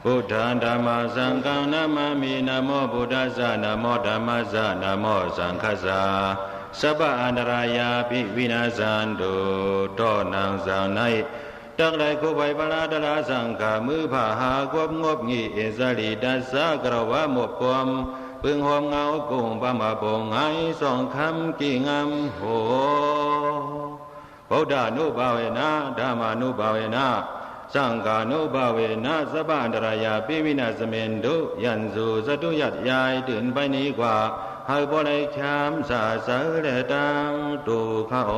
พุทธังธัมมังสังฆังนะมามินะโมพุทธัสสะนะโมธัมมัสสะนะโมสังฆัสสะสัพพะอันตรายาภิวินาศันตุတောနံဆောင်၌တက်လိုက်ကိုပိုင်ပလာတလာသံဃာมือผาหาควบงบงี้เอสลิดัสสะกระวะหมดความปึงหอมเงากุงปะมาปงไงสองคำกี่งามโหพุทธานุภาเวนะธัมมานุภาเวนะสังฆานุภาเวนะสัพพะอันตรายาภิวินาศเมนตุยันสุสตุยัดยายตื่นไปนี้กว่าให้บ่ได้แคมสาเสดตังตุขะโอ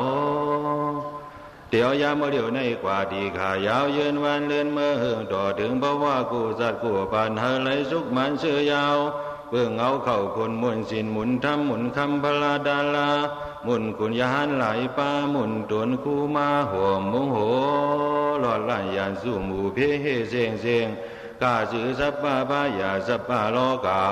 เดี๋ยวยามเดียวในกว่าดีขายาวยืนวันเลื่อนเมื่อหึงต่อถึงเพราะว่ากูสัตว์กูปันให้ไหลสุกมันเสื่อยาวเบื้องเอาเข้าคนมุนสินหมุนทำหมุนคำพลาดาลาหมุนกุญยานไหลป้าหมุนตวนคูมาหัวมุงโหหลอดลายยานสู่หมู่เพเฮเสียงเสียงกาสือสัพพะพายาสัพพะโลกา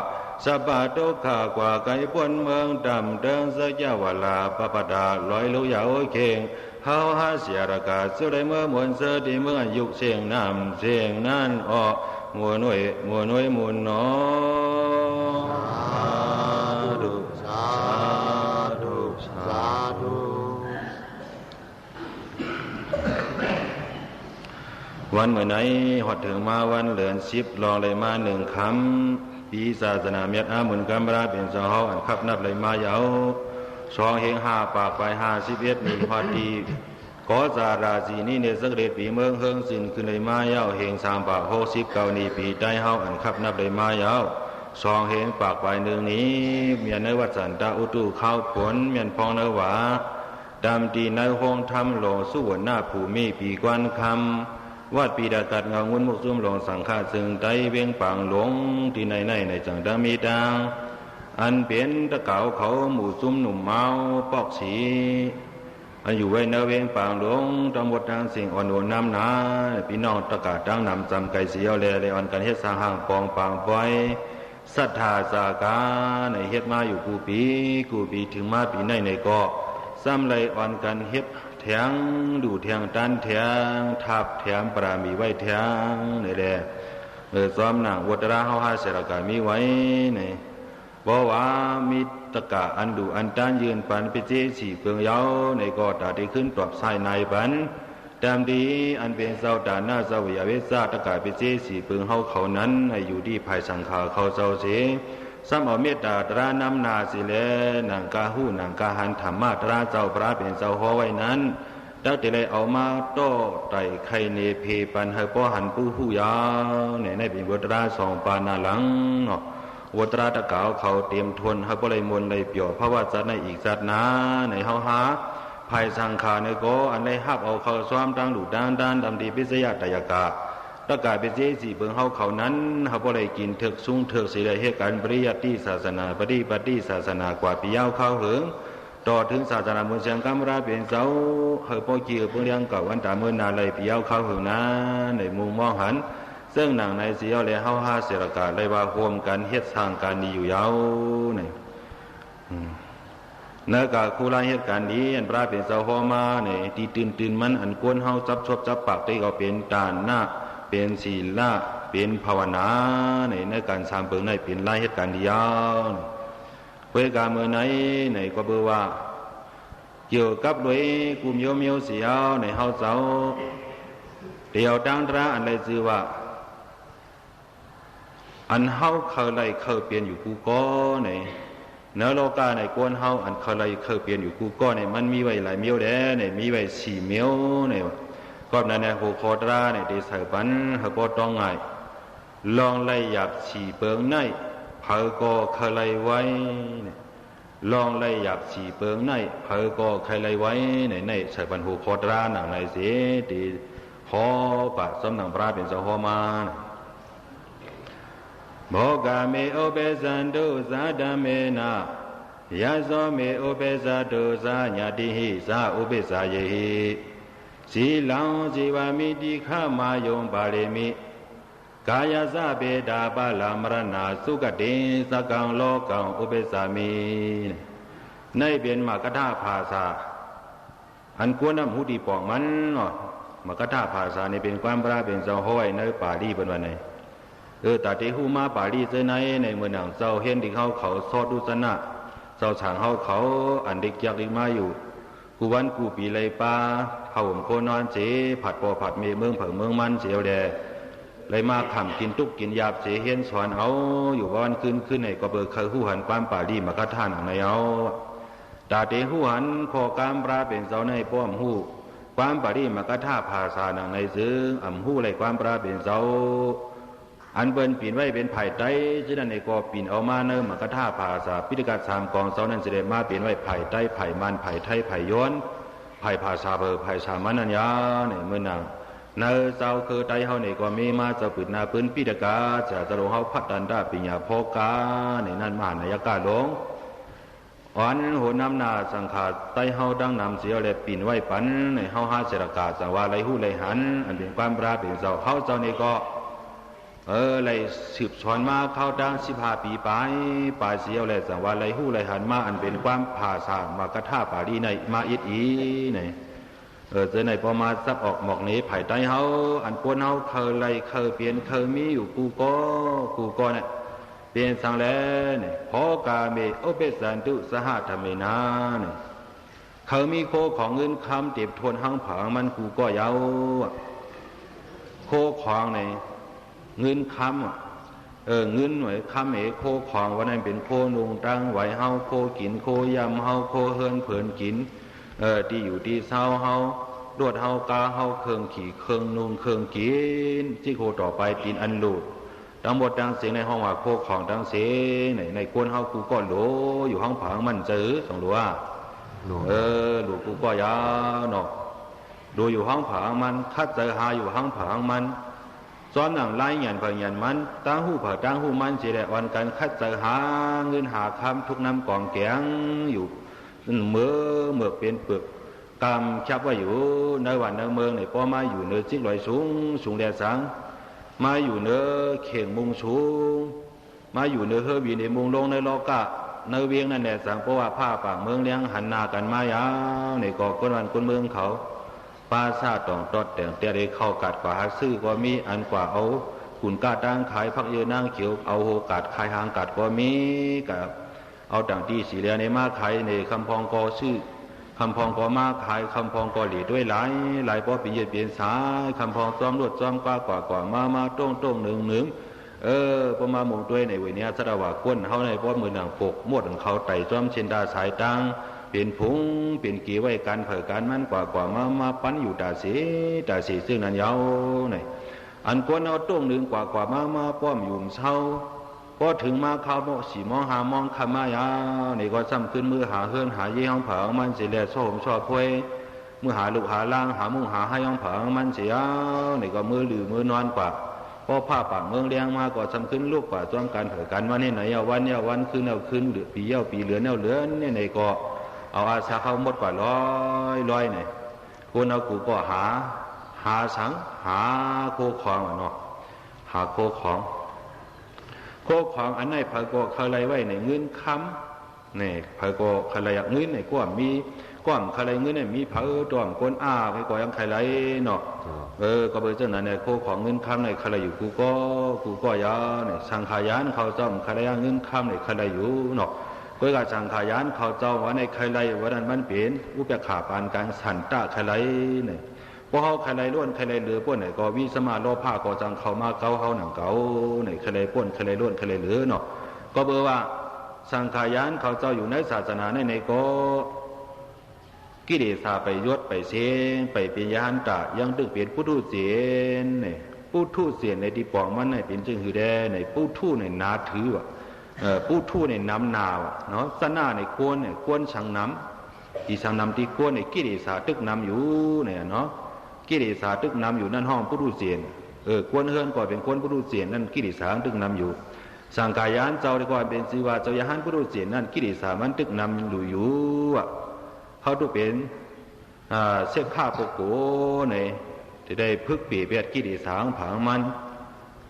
สัพพะทุกขากว่าไก่ปวนเมืองดำเดิงสักยาวลาปปดาลอยลุยาโอเข่งเฮาหาเสียรากาสุดเมื่อมวลเสดีเมื่อยุคเสียงน้ำเสียงนั่นออกมัวหน่วยมัวหน่วยมุนนอสาธุสาธุวันเมื่อไหนหอดถึงมาวันเหลือน10ลองเลยมา1คำปีศาสนาเมียดอาหมุนกัมราเป็นสหอันขับนับเลยมายาว2เฮง5ปากไป51มีพอดีก็จาราศีนี้ในสักเด็ดปีเมืองเฮิงสินคือเลยมายาวเฮง3ปาก69นี้ปีได้เฮาอันขับนับเลยมายาว2เฮงปากไป1นี้เมียนในวัดสันตาอุตุเข้าผลเมียนพองเนวาดำตีในห้องทำหลงสู้หน้าภูมิปีกวนคำวัดปีดากัดเงางุนมุกซุ่มหลงสังฆาซึ่งไตเวียงปังหลงที่ในจังดังมีดังอันเป็นตะเก่าเขาหมู่ซุ่มหนุ่มเมาปอกสีอันอยู่ไว้ในเวียงปังหลงตำบลทางสิ่งอ่อนโอนน้ำหนาพี่น้องตะกาดังนำจำไก่เสียวเลยอ่อนกันเฮ็ดสร้างห่างปองปางปล่อยศรัทธาสากาในเฮ็ดมาอยู่กูปีถึงมาปีในก็ซ้ำเลยอ่อนกันเฮ็ดแทงดูแทงตันแทงทับแถมปรามีไว้แทงนี่แหละซ้อมหนังวัตระเฮาหาเสรกามีไว้นี่บ่ว่ามีตะกะอันดูอันตันยืนปันไปเจสีเปืองเยาในก็ตาที่ขึ้นตอบสายในปันตามดีอันเป็นเจ้าตาหน้าเจ้าวิยาเวสาตะกะไปเจสีเปืองเฮาเขานั้นให้อยู่ที่ภายสังขารเขาเจ้าเสสัมเอาเมตตาตรานำนาสิแลนางกาหูนางกาหันธรรมะตราเจ้าพระเป็นเจ้าฮอไว้นั้นดักแต่เลยเอามาโต้ไต่ไข่เนเพปันให้ป้อหันผู้ผู้ยาวในเป็นวัตรา2ปานาหลังเนาะวัตราตะกาวเขาเตรียมทนให้บ่เลยมนเลยเปี่ยวเพราะว่าจัดในอีกจัดนาในเฮาหาภายสังขารในก็อันได้ฮับเอาเขาซ้อมตั้งดูด้านดำดีพิษยาตยากาตะกาเป็นเจสีเบิ่งเฮาเขานั้นเฮาบ่ได้กินเถิกสูงเถิกสิได้เฮ็ดการปริยัติศาสนาปฏิศาสนากว่าปียาวเข้าเหิงต่อถึงศาสนามุสลิมกัมราเป็นเจ้าเฮาบ่กี่เพิ่งเลี้ยงเก่าอันตามื้อนาเลยปียาวเข้าเหิงนะในมุมมองหันซึ่งหนังในสิเอาเลยเฮาหาเสรกาเลยว่าร่วมกันเฮ็ดสร้างการดีอยู่ยาวนี่เนื้อกะคูลาเหตุการณ์นี้อันพระเป็นเจ้าฮอมานี่ที่ตื่นมันอันควรเฮาจับชบจับปากได้ก็เป็นตาหน้าเป็นศีลละเป็นภาวนาในการสร้างเปิงในเป็นหลายเหตุการณ์เดียวเพื่อการเมื่อไหนในก็เบอว่าเกี่ยวกับด้วยกลุ่มโยมโยเสียวในเฮาเจ้าเดียวดังตราอันไรชื่อว่าอันเฮาเคยไล่เคยเปลี่ยนอยู่กูก็ในเนื้อโลกาในกวนเฮาอันเคยไล่เคยเปลี่ยนอยู่กูก็ในมันมีไว้หลายเมียวแด่ในมีไว้4เมียวในก็นั่นแหละหัวคอตราในเดชบันเฮาก็ต้องง่ายลองไล่หยับ4เปิงในเฮาก็เคยไล่ไว้ลองไล่หยับ4เปิงในเฮาก็เคยไล่ไว้ในใส่บันหัวคอตราหนังในเสดีฮอปะสำนักพระเป็นเจ้าฮอมาโมกาเมโอเปสันตุสาดาเมนะยะโสเมโอเปสัตุสาญาติหิสาอุเปสาเยหิสีลังสีวามิติขามายงบาเลมิกายสะเปดาปะลามรณาสุกติสกังโลกังอุเปสามิในเป็นมกถาภาษาอันควรนำหูดีปองมันมกถาภาษาในเป็นความพระเป็นเจ้าห้อยในป่าดีเป็นวันไหน ตาเตหูมาปาลีเจอในเมืองหนังเจ้าเห็นดิเขาซอดุสนะเจ้าฉางเขาอันเด็กยักษ์มาอยู่กูวันกูปีไรปาเผาผมโคนอนเจผัดปอผัดเมเมืองเผงเมืองมันเจียวแดไรมาขำกินตุกกินยาบเจเฮียนสอนเอาอยู่วันขึ้นในก็เบิกเคยหูหันความปาลีมากระท่านในเอาตาเตหูหันพอกามปลาเป็นเจ้าในป้อมหูความปาลีมากระท่าภาษาหนังในซึ่งอ่ำหูไรความปลาเป็นเจ้าอันเบิ้นปีนไว้เป็นไผ่ไต้ฉะนั้นในก็ปีนเอามาเนิ่มกระท่าภาษาพิธีการสามกองเสานั้นจะได้มาเปลี่ยนไว้ไผ่ไต้ไผ่มันไผ่ไทยไผ่ย้อนไผ่ภาษาเบอร์ไผ่สามัญนัญญาเนี่ยเมื่อนางเนื้อเจ้าคือไต้เฮาเนี่ยก็มีมาจะปืนนาปืนพิธีการจะลงเฮาพัดดันได้ปิญญาโพกาเนี่ยนั่นมหานายกาหลงอ่อนหัวน้ำนาสังขารไต้เฮาดังนำเสียเลยปีนไว้ปันในเฮาหาเสรกาสังวาไรหูไรหันอันเป็นความปราเป็นเจ้าเฮาเจ้าเนี่ยก็เลยสืบสอนมาเข้าดัง15 ปีไปเสียวเลยสังวาไรหูไรหันมาอันเป็นความภาษามากระท่าปาดีในมาอิดอีเนี่ยเจอในพอมาซับออกหมอกนี้ไผ่ไต้เฮาอันปวนเฮาเคยไรเคยเปลี่ยนเคยมีอยู่กูก็เนี่ยเปลี่ยนสังแล้วเนี่ยพอกาเมโอเปสันตุสหธรรมนาเนี่ยเคยมีโคของเงินคำเจ็บทวนหังผางมันกูก็ยาวโคของในเงินคำเงินหน่วยคำโคของวันนั้นเป็นโคนุงตั้งไหวเฮาโคกินโคยำเฮาโคเฮินเผินกินที่อยู่ที่เศร้าเฮาดวดเฮากาเฮาเครื่องขี่เครื่องนุงเครื่องกินที่โคต่อไปกินอันหลุดทั้งหมดดังเสียงในห้องว่าโคของดังเสียงในกวนเฮากูก็โหลอยู่ห้องผางมันเจอสองหลัวหลุดกูก็ยาวเนาะดูอยู่ห้องผางมันคัดเจอหาอยู่ห้องผางมันซ้อนหนังไล่หยันไปหยันมันตั้งหูผ่าตั้งหูมันเจริญวันกันคัดเจอหาเงินหาคำทุกน้ำกองแกงอยู่เมื่อเป็นปึกกำชับว่าอยู่ในวันในเมืองในพอมาอยู่เนื้อจิ้งลอยสูงแดดสังมาอยู่เนื้อเข่งมุงสูงมาอยู่เนื้อเฮือบีในมุงลงในโลกะเนื้อเวียงนั่นแหละสังเพราะว่าผ้าปากเมืองเลี้ยงหันหน้ากันมายาวในก่อก้นวันก้นเมืองเขาปลาซาตองตอดแต่งแต่ได้เข้ากัดกว่าหาซื้อก็มีอันกว่าเอาขุนกาตั้งขายพักเยอะนางเขียวเอาโหกัดขายหางกัดก็มีกับเอาต่างที่สีเหลือในมาขายในคำพองกอชื่อคำพองกอมาขายคำพองกอหลีด้วยหลายป้อปีเย็ดเปลี่ยนสายคำพองซ้อมรวดซ้อมกว่ามาต้งหนึ่งประมาณหมู่ด้วยในวันนี้สระว่าก้นเขาในป้อมือหนังปกมวดของเขาไต่ซ้อมเชนดาสายตังเป็นผงเป็นกี่ไว้การเผยการมันกว่ามาปั้นอยู่ตาสีซึ่งนั้นยาวในอันก้นเอาต้งหนึ่งกว่ามาป้อมอยู่เช้าพอถึงมาเขาโมสีมองหามองคำมายานี่ก็ซ้ำขึ้นมือหาเฮือนหาเยี่ห้องเผามันเสียแหล่ชอบพวยมือหาลูกหาล่างหามุ่งหาให้ห้องเผามันเสียนี่ก็มือหรือมือนอนกว่าพอผ้าปากเมืองเลี้ยงมาก็ซ้ำขึ้นลูกกว่าจ้องการเผยกันว่านี่ไหนวันคืนเหลือปีเหลือนี่ในก็เอาอาสาเข้าหมดกว่าร้อยเนี่ยคนเอากูก็หาสังหาโคของเนาะหาโคของอันไหนพระโกคลายไว้ในเงินคำเนี่ยพระโกคลายเงินในก้อนมีก้อนคลายเงินเนี่ยมีพระตัวมก้นไปก่อยังคลายเนาะก็เบอร์เจ้านั้นเนี่ยโคของเงินคำในคลายอยู่กูก็ยาเนี่ยสังขายานเขาเจ้าคลายเงินคำในคลายอยู่เนาะก็การสังขายานเขาเจ้าว่าในคลายวันนั้นมันเป็นอุปขาปานการสันตะคลายเนี่ยพอเขาใครล้วนใครเหลือป้นไหนก็วิสมาโลภะก็จังเข้ามาเกาเขาหนังเกาไหนใครป้นใครล้วนใครเหลือเนาะก็เบอร์ว่าสังขายานเขาเจ้าอยู่ในศาสนาในก็กิเลสไปยศไปเสียงไปเป็นยานตะยังตึกเปลี่ยนผู้ทูเสียนเนี่ยผู้ทูเสียนในที่ปองมันในเป็นจึงหือแดในผู้ทูในนาถือว่ะผู้ทูในน้ำนาวเนาะสนาในกวนชังน้ำที่ชังน้ำที่กวนในกิเลสตึกน้ำอยู่เนี่ยเนาะกิเลสตึกนำอยู่นั่นห้องผู้รู้เสียนกวนเฮือนก่อนเป็นคนผู้รู้เสียนนั่นกิเลสตึกนำอยู่สังขายานเจ้าดีกว่าเป็นสิว่าเจ้ายานผู้รู้เสียนนั่นกิเลสมันตึกนำอยู่เขาต้องเป็นเสกข้าปกโกในจะได้พึกปีเบียดกิเลสของผังมัน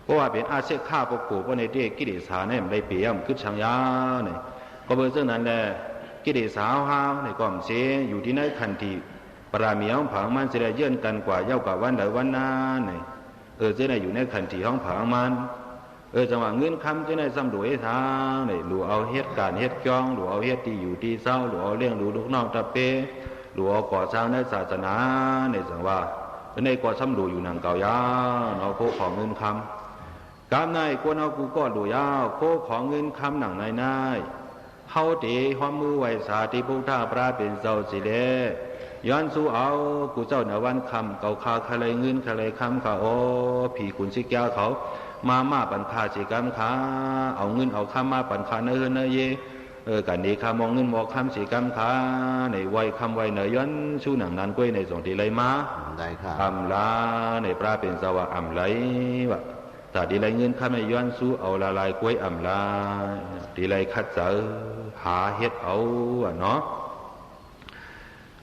เพราะว่าเป็นอาเสกข้าปกโกเพราะในเด็กกิเลสเนี่ยมันได้เปรียบขึ้นชังยาเนี่ยก็เบอร์เจ้านั้นแหละกิเลสห้าวในก่อมเสียอยู่ที่ในขันทีปรามีห้องผังมันจะได้เยื่อนกันกว่าเย้ากว่าวันใดวันนั้นเนี่ยจะได้อยู่ในขันทีห้องผังมัน จังหวะเงินคำจะได้ซ้ำดูให้ทางเนี่ยหรือเอาเฮ็ดการเฮ็ดจ้องหรือเอาเฮ็ดที่อยู่ที่เศร้าหรือเอาเลี้ยงดูลูกน้องตะเปหรือเอาก่อสร้างในศาสนาในจังหวะในก่อซ้ำดูอยู่หนังเก่ายาวเอาโคของเงินคำกามนายกวนเอากูก็ดูยาวโคของเงินคำหนังนายเฮาตีห้อมมือไหวสาธิพุทธาพระเป็นเจ้าสิเลย้อนสู้เอากูเจ้าหน้าวันคำเก่าคาคาเลยเงินคาเลยคำเขาโอ้ผีขุนสิแก้วเขามาปันคาสิกรรมขาเอาเงินเอาคำมาปันคาเนื้อเนยกันนี้คำมองเงินมองคำสิกรรมขาในวัยคำวัยเนยย้อนสู้หนังนั้นกล้วยในส่งที่ไรมาได้ครับอำลาในพระเป็นสวะอำไหลวะแต่ที่ไรเงินคำในย้อนสู้เอาละลายกล้วยอำลาที่ไรคัดเจอหาเฮ็ดเอาเนาะ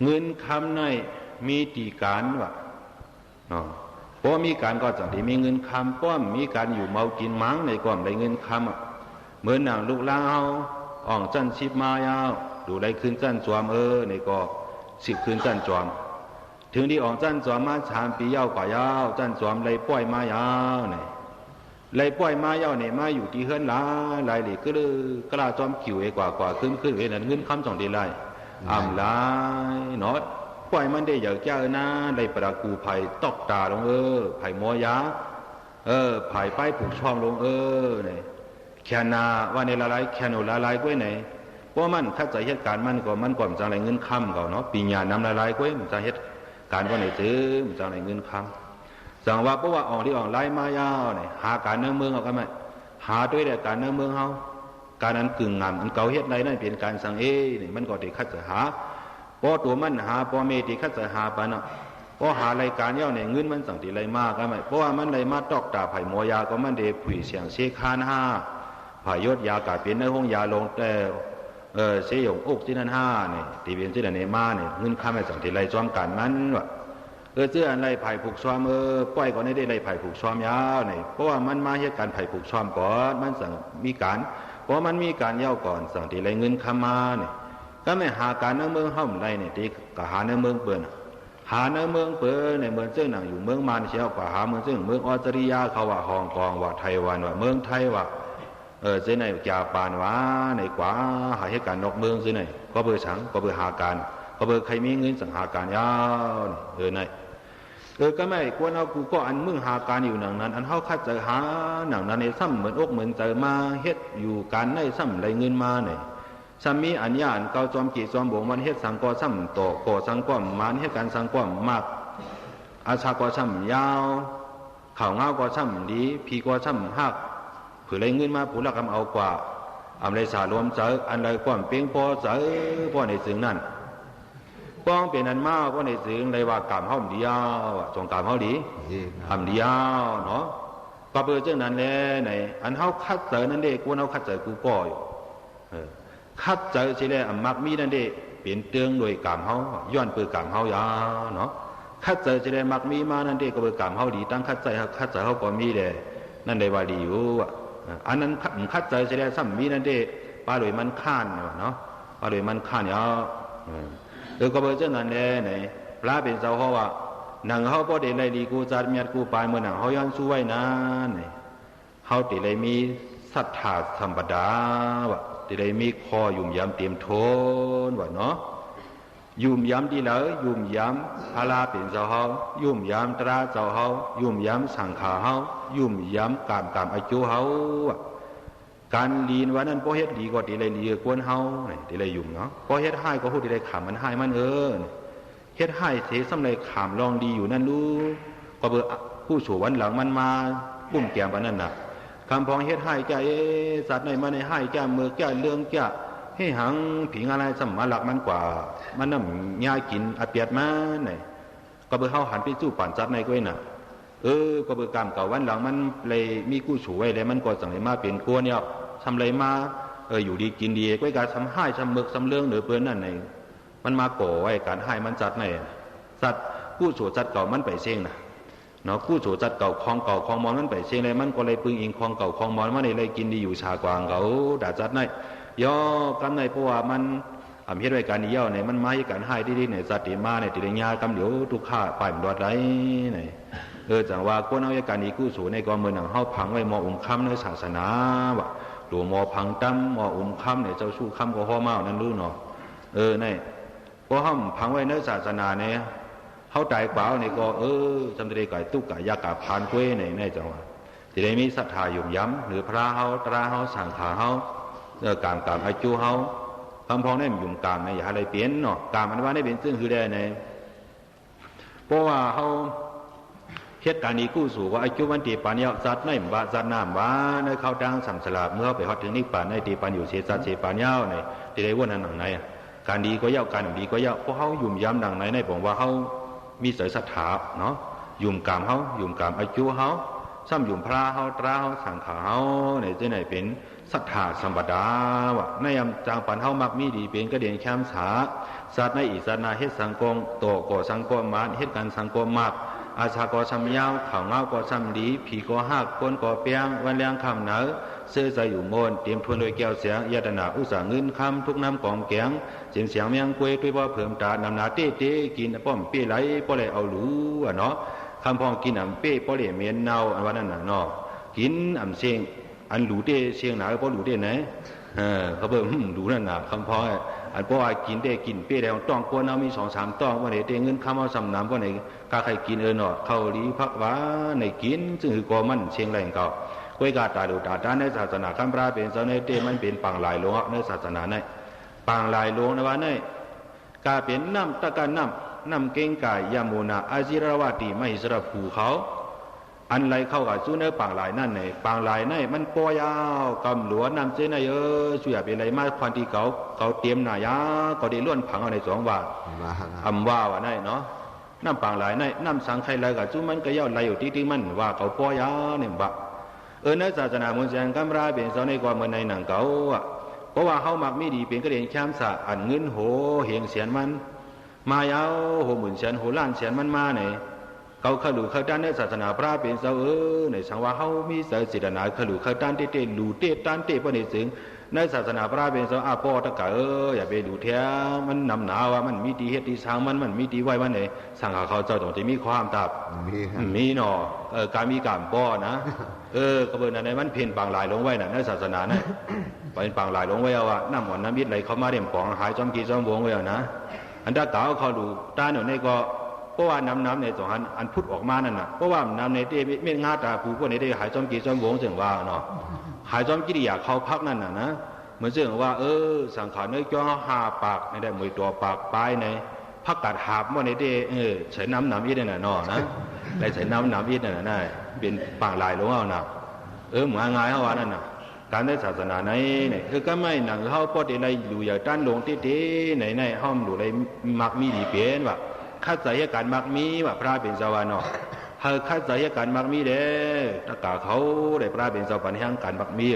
เงินคำในมีตีการวะเนาะเพราะมีการก็จังที่มีเงินคำป้อมมีการอยู่เมากินมังในก่อมได้เงินคำเหมือนหนังลูกลาวอ่องจันชิบมายาวดูได้คืนจันจวมในก็10 คืนจันจวมถึงที่อ่องจันจวมมา3 ปียาวกว่ายาวจันจวมเลยป้อยมายาวเนี่ยเลยป้อยมายาวเนี่ยมาอยู่ที่เฮือนหลายหลายหลีก็เลยกล้าจอมขิวกว่าขึ้นเวนั้นเงินคำจ่องดีไรอ่ำลายเนาะปล่อยมันได้อย่างเจ้านะได้ประกูไผ่ตอกตาลงไผ่มอยาไผ่ป้ายผูกช่องลงเนี่ยแค่นาว่าในละลายแค่หนูละลายกล้วยไหนเพราะมันถ้าใจเหตุการณ์มันก่อนจังไรเงินคำก่อนเนาะปีญาน้ำละลายกล้วยมันจะเหตุการณ์ว่าไหนซื้อมันจังไรเงินคำจังว่าเพราะว่าอ่องที่อ่องไล่มายาวเนี่ยหาการเนื้อเมืองเอากันไหมหาด้วยแต่การเนื้อเมืองเฮาการนั้นกึ่งงามอันเก่าเหตุใดนั่นเป็นการสังเนี่ยมันก็ได้คัดจะหาพอตัวมันหาพอเมติคัดจะหาปะเนาะพอหารายการเย้าเนี่ยเงินมันสั่งตีไรมากก็ไม่เพราะว่ามันไรมาตอกตาไผ่มอยาก็มันเดผุยเสียงเชคานห้าไผ่ยศยากาเป็นในห้องยาลงแต่เสียงอกที่นั่นห้าเนี่ยตีเป็นที่นั่นเนมาเนี่ยเงินข้าไม่สั่งตีไรซ้อมกันมันวะเชื่ออะไรไผ่ผูกซ้อมปล่อยก่อนได้ไรไผ่ผูกซ้อมยาวเนี่ยเพราะว่ามันมาเหตุการณ์ไผ่ผูกซ้อมก่อนมันสั่งมีการเพราะมันมีการเย้าก่อนสั่งตีไรเงินข้ามาเนี่ยก็ไม่หาการในเมืองห้อมไรเนี่ยตีก็หาในเมืองเปิดหาในเมืองเปิดในเมืองเจ้าหนังอยู่เมืองมารเชียวกว่าหาเมืองเมืองออสเตรเลียเขาว่าฮ่องกงว่าไต้หวันว่าเมืองไทยว่าเจ้าไหนจ่าปานว่าในกว่าหาเหตุการณ์นอกเมืองเจ้าไหนก็เบอร์ฉังก็เบอร์หาการก็เบอร์ใครมีเงินสั่งหาการยาวไหนก็ไม่ควรเอากูก็อันมึงหาการอยู่หนังนั้นอันเขาคัดจะหาหนังนั้นในซ้ำเหมือนอกเหมือนใจมาเฮ็ดอยู่การในซ้ำไรเงินมาเนี่ยสามีอัญญาณเกาจอมกีจอมบงมันเฮ็ดสังกอซ้ำโตก่อสังก้อมมันเฮ็ดการสังก้อมมากอาชากอซ้ำยาวข่าวเงาก็ซ้ำดีพีก็ซ้ำหักเผื่อไรเงินมาผู้ละกำเอากว่าอำไรสารวมเจออันไรก้อมเปียงพอเจอพอในสึงนั่นป้องเป็นอันมากพอในสึงไรว่ากามเฮาดียาวจงกามเฮาดีอำดียาวเนาะก็เปิดเจ้านั้นแหละในอันเฮาคัดเจอนั่นเด็กกูเอาคัดเจอกูก่อยคัดเจอสิแลมักมีนั่นเด้เปลี่ยนเตืองโดยกามเฮาย้อนเปื้อกามเฮายาเนาะคัดเจอสิแลมักมีมานั่นเด้ก็เปื้อกามเฮาดีตั้งคัดเจอเฮาก็มีแลนั่นได้ว่าดีอยู่อันนั้นคัดเจอสิแลซ้ำมีนั่นเด้ปลาโดยมันข้านเนาะปลาโดยมันข้านยาก็เบิ่เจ้านั่นแลไหนพระเป็นเจ้าเฮาว่าหนังเฮาบ่ได้ไล่ดีกูจัดเมียดกูปานมื้อหนังเฮาย้อนสู้ไว้นานนี่เฮาติเลยมีศรัทธาธรรมดาว่าที่ได้มีคอยุ่มยำเตรียมโทนว่าเนาะยุ่มยำดีเลยยุ่มยำอาลาเป็นเจ้าเฮายุ่มยำตราเจ้าเฮายุ่มยำสังขาเฮายุ่มยำกามอายุเฮาการลีนวันนั้นพอเฮ็ดดีก็ที่ได้ลีกวนเฮาที่ได้ยุ่มเนาะพอเฮ็ดให้ก็พูดที่ได้ขำมันให้มันเฮ็ดให้เสสำเร็จขำลองดีอยู่นั่นรู้ก็เบอผู้สู่วันหลังมันมาปุ้มแก้มวันนั้นน่ะคำพองเฮ็ดให้แก่สัตว์ในมาในให้แก่มือแก่เรื่องแก่ให้หังผิงอะไรสมมาหลักมันกว่ามันน้ำยากินอาเปียดมาเนี่ยก็เบอเฮาหันไปสู้ปั่นจัดในก้อยน่ะก็เบอกามเก่าวันหลังมันเลยมีกู้ฉวยเลยมันก็สั่งเลยมาเป็นกลัวเนี่ยทำเลยมาอยู่ดีกินดีก้อยการทำให้ทำมึกทำเรื่องหรือเปิ้นนั่นในมันมาก่อไว้การให้มันจัดในสัตว์กู้ฉวยจัดเก่ามันไปเสี่ยงนะเนาะกู้โฉจัดเก่าคลองเก่าคลองมอนมันไปเชียงเลยมันก็เลยปึงอิงคลองเก่าคลองมอนมันเลยกินดีอยู่ชากวางเขาด่าจัดในย่อกันในเพราะว่ามันเฮ็ดไว้การเยี่ยวเนี่ยมันมาให้การให้ดีๆเนี่ยสัตว์มาเนี่ยติริญญากำเดี๋ยวทุกข้าป่ายมันรอดไรเนี่ย จังว่าคนเอาการดีกู้สู่ในกองเมืองหนังเฮาพังไว้มออุ่มค่ำในศาสนาว่ะหลวงมอพังตั้มมออุ่มค่ำเนี่ยเจ้าชู้ค่ำก็ห่อเมานั่นรู้เนาะนี่พอห้ามพังไว้ในศาสนาเนี่ยเฮาตายเปล่าเนี่ยก็จำได้ก่อยตุกกะยากะพานกล้วยในจังว่าจะได้มีศรัทธายุ่มย้ำหรือพระเฮาตราเฮาสังขาเฮาการอาจูเฮาคำพ้องได้ยุ่มการในอย่าอะไรเปลี่ยนเนาะการมันว่าได้เป็นซึ่งคือได้ในเพราะว่าเฮาเหตุการณ์นี้กู้สู่ว่าอายุวันตีปัญญาจัดในบาจัดน้ำว่าในเข้าดังสัมสลาเมื่อไปฮอดถึงนิพพานในตีปัญอยู่เสียจัดเสียปัญญาในที่ได้ว่านั้นหนังไหนการดีก็เย่าการดีก็เย่าเพราะเขายุ่มย้ำหนังไหนในผมว่าเขามีสายศรัทธาเนาะยุ่มกามเขายุ่มกามอายุเขาซ้ำยุ่มพระเขาตราเขาสังขาเขาในที่ไหนเป็นศรัทธาสัมปดาวะในยามจางปันเขามักมีดีเป็นกระเดียนแคมสาสัตว์ในอิสนาเฮ็ดสังกงโตก่อสังกมมาเฮ็ดการสังกมมากอาชาก็ซ้ำยาวข่าวเงาก็ซ้ำดีผีก็หักก้นก็เปียงวันเลี้ยงคำเหนือเสื้อใจอยู่โมนเตรียมทวนโดยแก้วเสียงยาตนาอุตสาเงินคำทุกน้ำกองแกงเสียงเสียงเมียงกวยด้วยว่าเพิ่มตานำนาเต้เต้กินป้อมเป้ไหลป้อเลยเอาหลูเนาะคำพองกินอ่ำเป้ป้อเลยเมียนเนาอันว่านั่นน่ะเนาะกินอ่ำเสียงอันหลูเต้เสียงหนาป้อหลูเต้ไหนเขาเบิ่มหลูนั่นน่ะคำพองอันเพราะว่ากินได้กินเป้แล้วต้องกวนเอามี2-3ต้องว่าไหนเตเงินข้ามเอาสำน้ำว่าไหนกาใครกินเนาะเข้าลีพักว่าในกินซึ่งคือกอมันเชียงแรงเก่าก้อยกาตาดูตาด้านในศาสนาคัมภีร์เป็นเจ้าในเตมันเป็นปังหลายหลวงในศาสนาในปังหลายหลวงนะว่าในกาเป็นน้ำตะการน้ำเก่งกายยามูนาอาจิรวาตีไม่สระภูเขาอันไรเข้ากับจู้เนื้อปังหลายนั่นเนี่ยปังหลายนั่นมันปอยาวกำหลวงน้ำเจนช่วยเป็นไรมาควันที่เขาเตรียมหน่ายาเขาได้ล้วนผังเอาใน2 ว่าว่านั่นเนาะน้ำปังหลายนั่นน้ำสังไข่ไรกับจู้มันก็ย่อไรอยู่ที่มันว่าเขาปอยาวเนี่ยบ่ในศาสนามุสลิมกัมราเป็นเจ้าในความเมื่อในหนังเขาเพราะว่าเขามักไม่ดีเป็นกระเด็นแคมสะอันเงินโหเหียงเสียนมันมายาวโหหมื่นเสียนโหล้านเสียนมันมาเนี่ยเขาขลุ่เขาด้านในศาสนาพระเป็นเจ้าในสังว่าเขามีสายศิลนาขลุ่เขาด้านเตะลูเตะด้านเตะพระในสิ่งในศาสนาพระเป็นเจ้าอาปอตะกะอย่าไปดูเทียมันนำหนาว่ามันมีดีเฮ็ดดีสร้างมันมีดีไว้วันไหนสังหาเขาเจ้าต้องจะมีความตับมีหนอการมีการป้อนะกระเบื้องนั้นมันเพ่นปังหลายลงไว้น่ะในศาสนาเนี่ยเป็นปังหลายลงไว้เอาว่าน้ำหวานน้ำมิตรไหลเข้ามาเรียมปองหายจอมกีจอมวงไว้เอานะอันถ้าเก่าเขาดูด้านหนึ่งในก็เพราะว่าน้ำในสองอันพุทธออกมานั่นน่ะเพราะว่าน้ำในเต้เม็ดงาตาผูพวกในเต้หายจอมกีจอมวงเสียงว่าเนาะหายจอมกิริยาเขาพักนั่นน่ะนะเหมือนเสียงว่าสังขารเนื้อจ้อ5 ปากในได้มวยตัวปากปลายในพักกัดหาบว่าในเต้ใช้น้ำอีนั่นน่ะเนาะนะได้ใช้น้ำอีนั่นน่ะได้เป็นปังหลายลงเอาน่ะเหมือนง่ายเขาว่านั่นน่ะการได้ศาสนาในก็ไม่หนังเขาพอได้ไรอยู่อย่างด้านลงเต้ในห้อมดูไรมักมีดีเปลี่ยนว่าข้าใจการมักมีว่าพระเป็นสวรรค์เนาะเฮาข้าใจการมักมีเด้ตะกาเขาได้พระเป็นสวรรค์แห่งการมักมี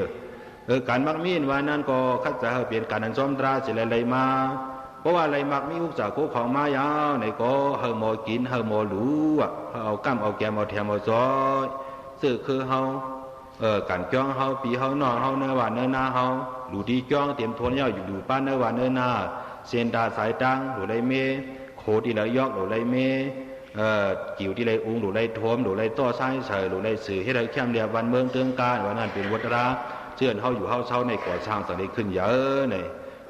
การมักมีว่านั้นก็ข้าใจเฮาเปลี่ยนการอันซ้อมตราสิอะไรมาเพราะว่าอะไรมักมีอุกจากคู่ของมายาวในก็เฮาหมอกินเฮาหมอหลูอ่ะเอากั้มเอาแกมเอาแถมเอาซอยซื่อคือเฮาการจ้องเฮาปีเฮานอนเฮาเนื้อหวานเนื้อนาเฮาหลูดีจ้องเตรียมทวนยาวอยู่ดูป้านเนื้อหวานเนื้อนาเส้นตาสายตังหลูไรเมโคที่ไรยอกหลูไรเมกิ่วที่ไรอุ้งหลูไรทวมหลูไรต้อซ้ายเฉยหลูไรสื่อให้ไรแคมเรียบวันเมืองเตืองการวันนั้นเป็นวัตระเชื่อนเฮาอยู่เฮาเช่าในก่อสร้างสันนิขึ้นเยอะใน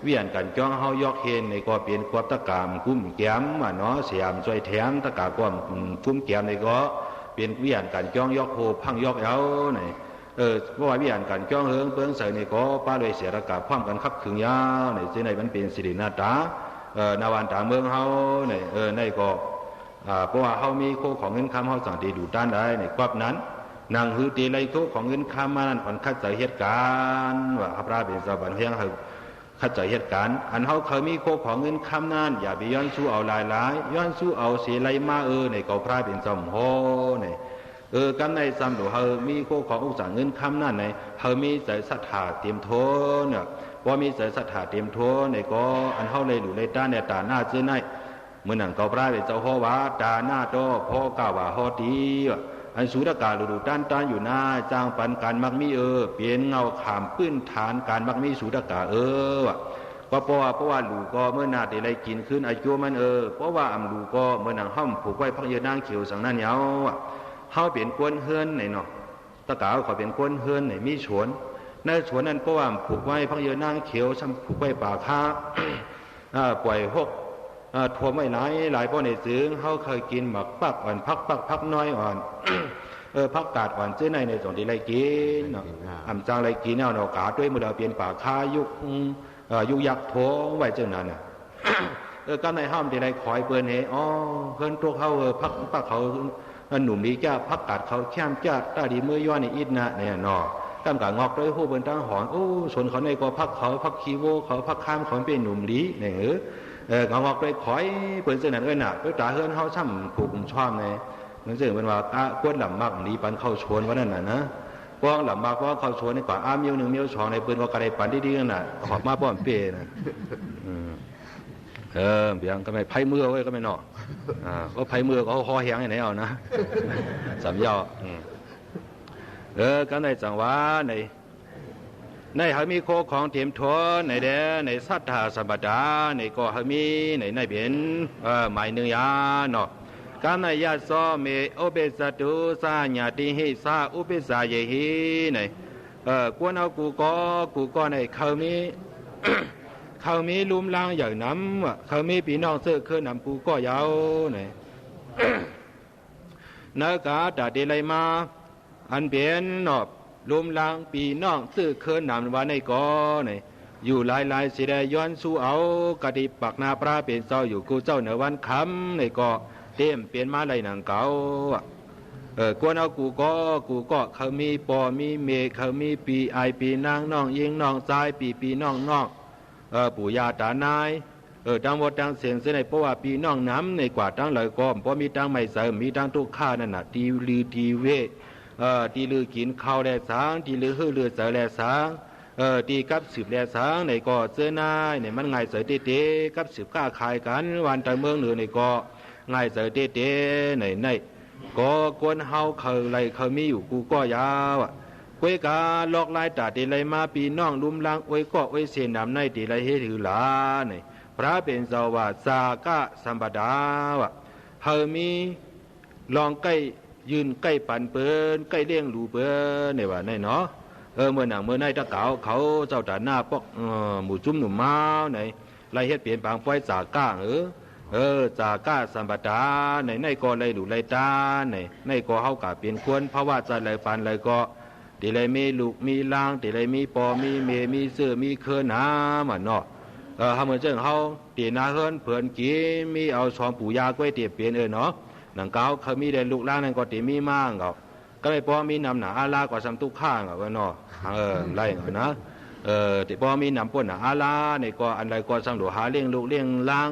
เวียนกันจ้องเฮายอกเฮนในก็เปลี่ยนควบตะกามกุ้มแก้มเนาะเสียมช่วยแถมตะกาความกุ้มแก้มในก็เปลี่ยนเวียนกันจ้องยอกโคพังยอกเยาในเพราะว่าวิญญาณการจ้องเฮิงเปิ้งใส่ในก็ป้าเลยเสียระกาบพร้อมกันขับขึงยาวในที่ในมันเป็นสิรินาตานาวันตาเมืองเฮาในก็เพราะว่าเฮามีโคของเงินคำเฮาสั่งตีดูด้านได้ในควบนั้นนางฮือตีไรโคของเงินคำมานั้นผ่อนคัดใจเหตุการณ์ว่าพระเป็นสวรรค์เพียงเฮาคัดใจเหตุการณ์อันเฮาเคยมีโคของเงินคำนั้นอย่าไปย้อนสู้เอาหลายย้อนสู้เอาเสียไรมาในก็พระเป็นสมโหในกันในซ้ำดูเฮามีโคของอุตสาหเงินคำนั่นในเฮามีใจศรัทธาเตรียมโทเนี่ยว่ามีใจศรัทธาเตรียมโทในก็อันเฮาเลยดูในด้านในตาหน้าซื่อในเมื่อหนังเก่าพระเป็นเจ้าฮอว่าตาหน้าโตพ่อกล่าวว่าฮอดีอันสุรกาดูด้านอยู่หน้าจางปันการมักมีเปลี่ยนเงาขามพื้นฐานการมักมีสุรกาก็เพราะว่าลูกก็เมื่อนาได้ไรกินขึ้นอายุมันเพราะว่าอำลูกก็เมื่อหนังห้อมผูกไว้พักเยนางเขียวสังนั่นเยา เฮาเป็นกวนเฮือนไหนเนาะตะกาวเขาเป็นกวนเฮือนไหนมีสวนในสวนนั้นเพราะว่าผูกไว้พักเยอะนางเขียวซ้ำผูกไว้ป่าค้าปล่อยหกถั่วไม่หลายป้อในซื้อเขาเคยกินหมักปักอ่อนพักน้อยอ่อนพักกาดอ่อนซื้อในส่วนที่ไรกินเนาะอ่ำจางไรกินเนี่ยเนาะกาด้วยมือเราเปลี่ยนป่าค้ายุกยักษ์โถไว้เจ้านั้นน่ะก็ในห้ามที่ไรคอยเปิ้นเฮเพิ่นตัวเขาพักเขาหนุ่มดีจ้าพักกาดเขาแค้มจ้าตาดีเมื่อย้อนในอิดนะเนี่ยเนาะตั้งกางอกด้วยผู้เปิ้นตั้งหอนส่วนเขาในก็พักเขาพักคีโวเขาพักข้ามเขาเป็นหนุ่มดีเนี่ยกางอกด้วยคอยเปิ้นเจ้านั้นน่ะด้วยตาเฮือนเฮาซ้ำผูกชอบในนั่นซึ่งเป็นว่ากวนหล่ำมากดีปันเข้าชวนว่านั่นน่ะนะป้องหล่ำมากเพราะเข้าชวนในกว่าเมียวหนึ่งเมียวสองในปืนก็กระไดปันดีๆนั่นน่ะขอบมาป้อมเป้นะเบียงก็ไม่ไพ่เมื่อไว้ก็ไม่นอกก็ไพ่เมื่อก็คอแห้งไหนเอานะสามย่อก็ในจังหวะในเขามีโคของเทียมทวนในเดในสัทธาสัมปดาในก็เขามีในเป็นหมายหนึ่งยาเนาะการในยาซอเมโอเบสตุสาญาติหิสาอุเบสาเยหิในกวนเอากูก็ในเขามีลุมลางอย่างน้ำเขามีพี่น้องเสื้อเครื่องนำกูก็ยาวเนี่ยนักาดาเดลัยมาอันเปลี่ยนนอบลุมลางปีน้องซื้อเครื่องนำวันในก่อเนี่ยอยู่หลายสิได้ย้อนสู้เอากะดิปักนาปลาเป็นเจ้าอยู่กูเจ้าในวันคำในก่อเต็มเปลี่ยนมาไหลหนังเก่ากวนเอากูก็เขามีปอมีเมเขามีปีไอปีนางน้องยิงน้องใจปีน้องปู่ย่าตานายดังวัดดังเสียงเสนเพราะว่าปีน้องน้ำในกว่าดังเลยก็เพราะมีดังไม่เสริมมีดังทุกข้านั่นน่ะตีลือตีเวตีลือกินข้าวแลสางตีลือหื้อลือเสแลสางตีกับสืบแลสางในก็เสื้อนายในมันง่ายเสยเตะกับสืบก้าขายกันวันตะเมืองเหนือในก็ง่ายเสยเตะในก็กวนเฮาเขามีอยู่กูก็ยาวกวยกาลอกลายตาตีไรมาปีน้องลุมลังอวยก็อวยเสียนำในตีไรเฮถือหลาเนี่ยพระเป็นเจ้าว่าสากะสัมปดาวะเฮามีลองใกล้ยืนใกล้ปันเปิ้นใกล้เลี้ยงรูเปิ้นเนี่ยว่าในเนาะเมื่อหนังเมื่อในตะเก่าเขาเจ้าตาหน้าปอกหมู่จุ้มหนุ่มม้าในไรเฮ็ดเปลี่ยนปางปล่อยจาก้าจาก้าสัมปดาในก็ไรหลูไรตาในก็เฮากะเปลี่ยนควรเพราะว่าจะไรปันไรก็ตีไรมีลูกมีล่างตีไรมีปอมีเมมีเสื้อมีเครือน้ำเนาะเฮาเหมือนเจ้าเฮาตีนาเฮิรนเผื่อนกินมีเอาซองปู่ยาก้วยเตียเปลี่ยนเนาะหนังเก่าเขามีได้ลูกล่างนั่นก็ตีมีมั่งก็เลยปอมีนำหนาอาลาก็ซ้ำทุกข้างเนาะไรนะตีปอมีนำป่นหนาอาลาในก็อันไรก็ซ้ำหลวหาเลี้ยงลูกเลี้ยงล่าง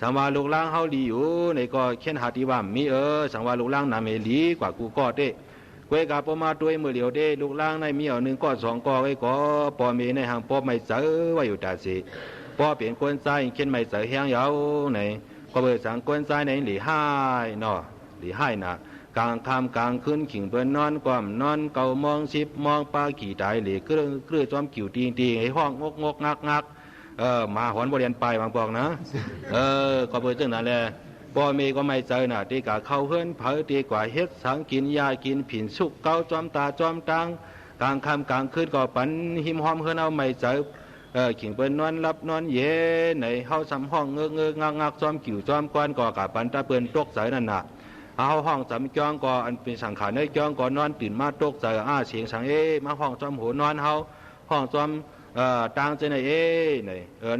สังวาลูกล่างเฮาดีอยู่ในก็เขียนหาที่ว่ามีสังวาลูกล่างนำเมลีกว่ากูก็เด้กวยกาปมาด้วยมือเหลียวเด้ลูกล่างในมีเอาหนึ่งก็สองก็ไว้ก็ปอมีในหางปอไม่เจอว่าอยู่ตาสิปอเปลี่ยนกวนใจเขียนไม่เจอแห้งยาวในก็เบิดสังกวนใจในหลีห้ายเนาะหลีห้ายนะกลางค่ำกลางคืนขิงเปิ้นนอนความนอนเก่ามองชิบมองปลาขี่ตายหลีกลือจอมกิ่วตีให้ห้องงกงักมาหอนบริเวณไปบางบอกนะก็เบิดจังนั้นแหละปอมีก็ไม่เจอน่ะตีกะเข้าเฮือนเผอตีกว่าเฮ็ดสังกินยากินผินสุกเกาจอมตาจอมตังกลางค่ำกลางคืนก็ปันหิมหอมเฮือนเอาไม่เจอขิงเปิ้นนอนรับนอนเย็นในเฮาสำห้องเงืงักจอมกิ่วจอมกวนก็กะปันตาเปิ้นตกใจนั่นน่ะเฮาห้องสำจองก็อันเป็นสังขารในจองก็นอนตื่นมาตกใจเสียงสังมาห้องจอมหัวนอนเฮาห้องจอมตังเจใน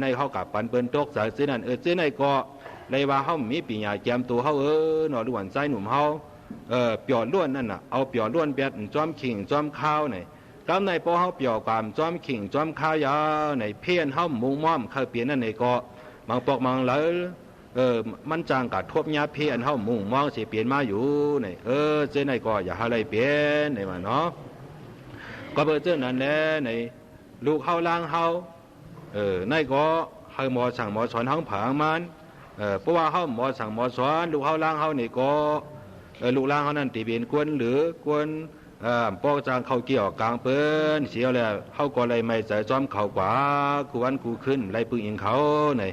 ในเฮากะปันเปิ้นตกใจซื่อนั่นเจในก็เลยว่าเฮามีปีญาแจมตัวเฮาหนอล้วนใจหนุ่มเฮาเปียวล้วนนั่นน่ะเอาเปียวล้วนแบบจอมขิงจอมข้าวนี่กำในพอเฮาเปียวความจอมขิงจอมข้าวยาในเพี้ยนเฮามุงม่อมเข้าเปลี่ยนนั่นนี่ก็บางปอกบางเลยมันจางกะทบยาเพี้ยนเฮามุงมองสิเปลี่ยนมาอยู่นี่เจ้าในก็อย่าหาอะไรเปลี่ยนนี่ว่าเนาะก็เบิ่เจ้านั้นแหละในลูกเฮาล้างเฮาในก็เฮาหมอสั่งหมอสอนเฮาผางมันเพราะว่าเฮาหมอสั่งหมอสอนลูกเฮาล้างเฮานี่ก็ลูกล้างเฮานั่นตีเป็นกวนหรือกวนปอกจางเขาเกี่ยวกลางเปิ้นเสียแล้วเฮาก็เลยไม่ใจจอมเขากว่ากูวันกูขึ้นไล่ปึงอิงเขาไหน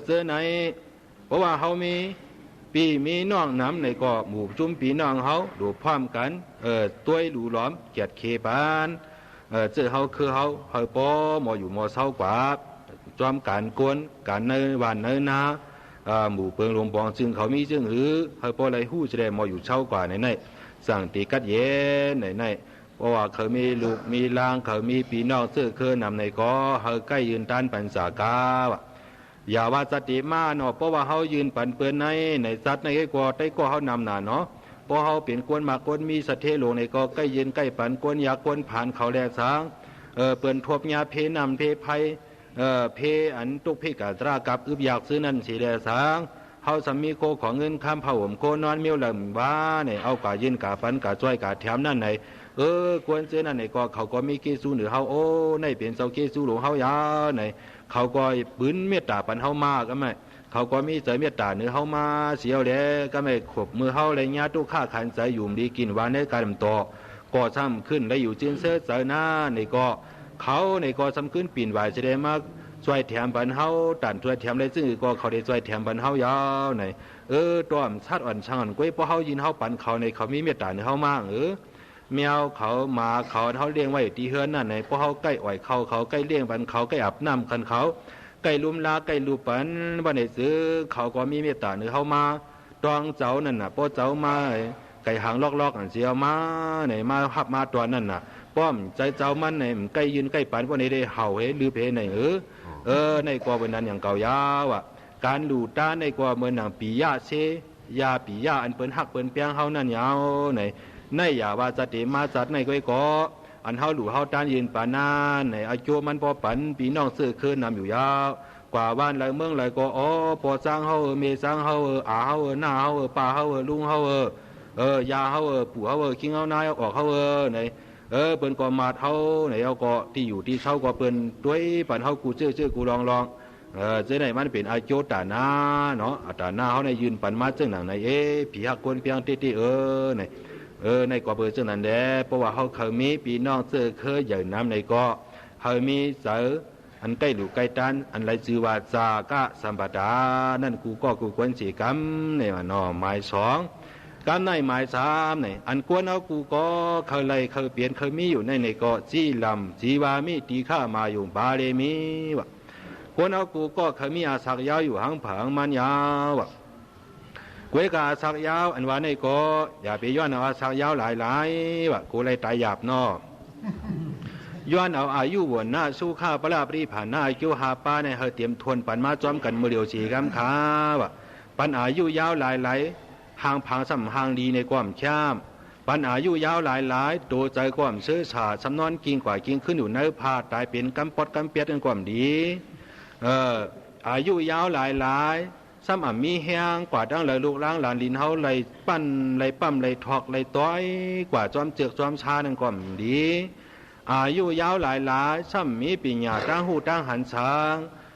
เสื้อไหนเพราะว่าเฮามีป ปีมีน้องน้ำในก็หมู่จุ่มปีน้องเฮาดูพร้อมกันตัวหลูหลอมเกียรติเคปานเจอเฮาคือเฮาปอหมออยู่หมอเศร้ากว่าจอมการกวนการเนยหวานเนยนาหมู่เปิงหลวงปองจึงเขามีจึงเฮาปอไรหู้จะได้หมออยู่เช่ากว่าในสั่งตีกัดเย็นในเพราะว่าเขามีลูกมีลางเขามีปีน้องเสื้อเคยนำในก็เฮาใกล้ยืนต้านปัญสากาวะอย่าว่าสติมาเนาะเพราะว่าเฮายืนปันเปื้อนในสัตว์ในไอ้กว่าได้ก็เฮานำหนาเนาะเพราะเฮาเป็นกวนมากกวนมีสะเทหลวงในก็ใกล้ยืนใกล้ปันกวนยากวนผ่านเขาแลสางเปิ้นทบยาเพนำเพไผเพอันตุกเพกาตรากับอึบอยากซื้อนั่นสิแลสางเฮาสามีโคของเงินข้ามผ้าห่มโคนอนเมียวลำบ้าเนี่ยเอากายืนกาปันกาจ้อยกาแถมนั่นไหนกวนเสื้อนั่นไหนก็เขาก็มีเกซูหรือเฮาโอ้ในเป็นเจ้าเกซูหลวงเฮายาไหนเขาก็ปืนเมตตาปันเฮามาก็ไม่เขาก็มีใจเมตตาเนื้อเฮามาเสียวแลก็ไม่ขบมือเฮาอะไรเงี้ยตู้ข้าขันใจอยู่ดีกินวานในการต่อก็ซ้ำขึ้นและอยู่จืนเสื้อใจหน้าในก็เขาในก็ซ้ำขึ้นปีนไหวจะได้มากช่วยแถมปันเฮาตันช่วยแถมได้ซึ่งก็เขาได้ช่วยแถมปันเฮายาวไหนตัวมชัดอ่อนช่างก้วยเพราะเฮายินเฮาปันเขาในเขามีเมตตาเนื้อเฮามากแมวเขาหมาเขาเลี้ยงไว้ที่เฮือนนั่นไหนเพราะเขาใกล้อ่อยเขาใกล้เลี้ยงบันเขาใกล้อาบน้ำคันเขาใกล้ลุ่มลาใกล้ลูปันบันไหนซื้อเขาก็มีเมตตาเนื้อเขามาตองเจ้านั่นน่ะเพราะเจ้ามาไก่หางลอกอันเสียวมาไหนมาหับมาตัวนั่นน่ะป้อมใจเจ้ามันไหนใกล้ยืนใกล้ปันพวกนี้ได้เห่าหรือเพไหนในกว่าวันนั้นอย่างเก่ายาวอ่ะการหลู่ต้าในกว่าเมื่อหนังปียาเชยาปียาอันเปิ้นหักเปิ้นเปียงเฮานั่นยาวไหนในอย่าว่าจะเตมาจัดในก้อยก็อันเฮาหลู่เฮาต้านยืนปานานในอายุมันพอปันปีน้องซื้อคืนนำอยู่ยาวกว่าบ้านไรเมืองไรก็ปอสร้างเฮาเมสร้างเฮาอาเฮาหน้าเฮาป่าเฮาลุงเฮายาเฮาปู่เฮาคิงเฮานายออกเฮาในเปิ้นก็มาเฮาในเอาก็ที่อยู่ที่เช่าก็เปิ้นด้วยปันเฮากูเชื่อกูลองเจ้าไหนมันเป็นอายุตานาเนาะตานาเฮาในยืนปันมาเจ้าหนังในผีหักคนเปียงเต้ในกว่าเบอร์เจ้านั้นแหละเพราะว่าเขาเคยมีปีน้องเสื้อเคยใหญ่น้ำในก็เขามีเสืออันใกล้หลูใกล้ตันอันไรจือว่าจากะสัมปดานั่นกูก็กูควรสีกรรมเนี่ยว่าน้อหมายสองกรรมในหมายสามเนี่ยอันควรเอากูก็เคยไล่เคยเปลี่ยนเคยมีอยู่ในก็จีลำจีวามีตีข้ามาอยู่บาเรมีวะควรเอากูก็เคยมีอาศักยาวอยู่หางผางมันยาวะกวยกาสักยาวอันว่าในก็อย่าไปย้อนเอาสักยาวหลายๆว่ากูเลยตายหยาบนอย้อนเอาอายุวนหน้าสู้ข้าปลาปรีผ่านหน้าอายุหาป้าในเฮเตรียมทวนปันมาจอมกันมือเดียวสีกำขาว่าปันอายุยาวหลายๆห่างพังสัมห่างดีในความแค้มปันอายุยาวหลายๆตัวใจความเชื่อชาสำนอนกิ่งกว่ากิ่งขึ้นอยู่ในผาตายเป็นกำปอดกำเปียดกันความดีอายุยาวหลายซ้ำมีแห้งกว่าดังเลยลูกล้างหลานลินเฮาเลยปั้นเลยปั้มเลยถอกเลยต้อยกว่าจอมเจือกจอมชานั่นก็ดีอายุยาวหลายซ้ำมีปีญาตั้งหูตั้งหันช้าง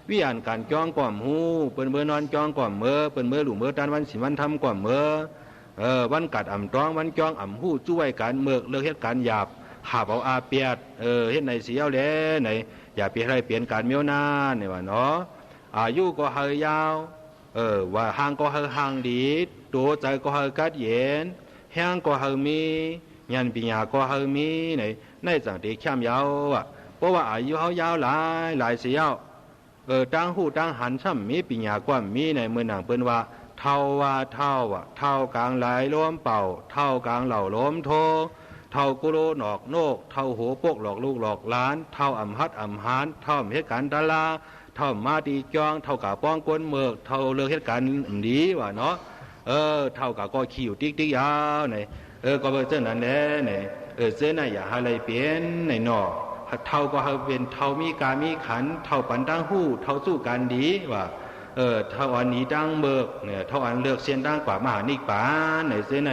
วิญญาณการจ้องก่อมหูเปิ้นเมื่อนอนจ้องก่อมเมื่อเปิ้นเมื่อหลู่เมื่อด้านวันสิวันทำก่อมเมื่อวันกัดอ่ำจ้องวันจ้องอ่ำหูช่วยการเมือกเลิกเหตุการหยาบหาบเอาอาเปียดเฮ็ดในเสียวแลไหนอย่าเปลี่ยนอะไรเปลี่ยนการเมียวนาเนี่ยว่าเนาะอายุก็เฮยยาวว่าห่างก็เฮห่างดีตัวใจก็เฮกัดเย็นแห้งก็เฮมียันปีญาก็เฮมีในจังที่เข้มยาวอ่ะเพราะว่าอายุเขายาวหลายเสียวตั้งหูตั้งหันซ้ำมีปีญาก็มีในเมื่อหนังเปิ้นว่าเท่าเท่ากลางไหลล้มเป่าเท่ากลางเหล่าล้มโทเท่ากุโลหนอกโนกเท่าหัวปกหลอกลูกหลอกล้านเท่าอ่ำฮัดอ่ำหานเท่าเหตุการณ์ดาราเท่ามาตีจองเท่ากับป้องกวนเมือกเท่าเลือกเหตุการณ์ดีว่าเนาะเท่ากับก็ขี่อยู่ติ๊กยาวไหนก็เป็นเจ้านั้นแน่ไหนเจ้าน่ะอย่าอะไรเปลี่ยนในนอเท่าก็เป็นเท่ามีการมีขันเท่าปันตั้งหู้เท่าสู้กันดีว่าเท่าอันนี้ตั้งเมือกเนี่ยเท่าอันเลือกเสียนตั้งกว่ามหานิกปานไหนเจ้าไหน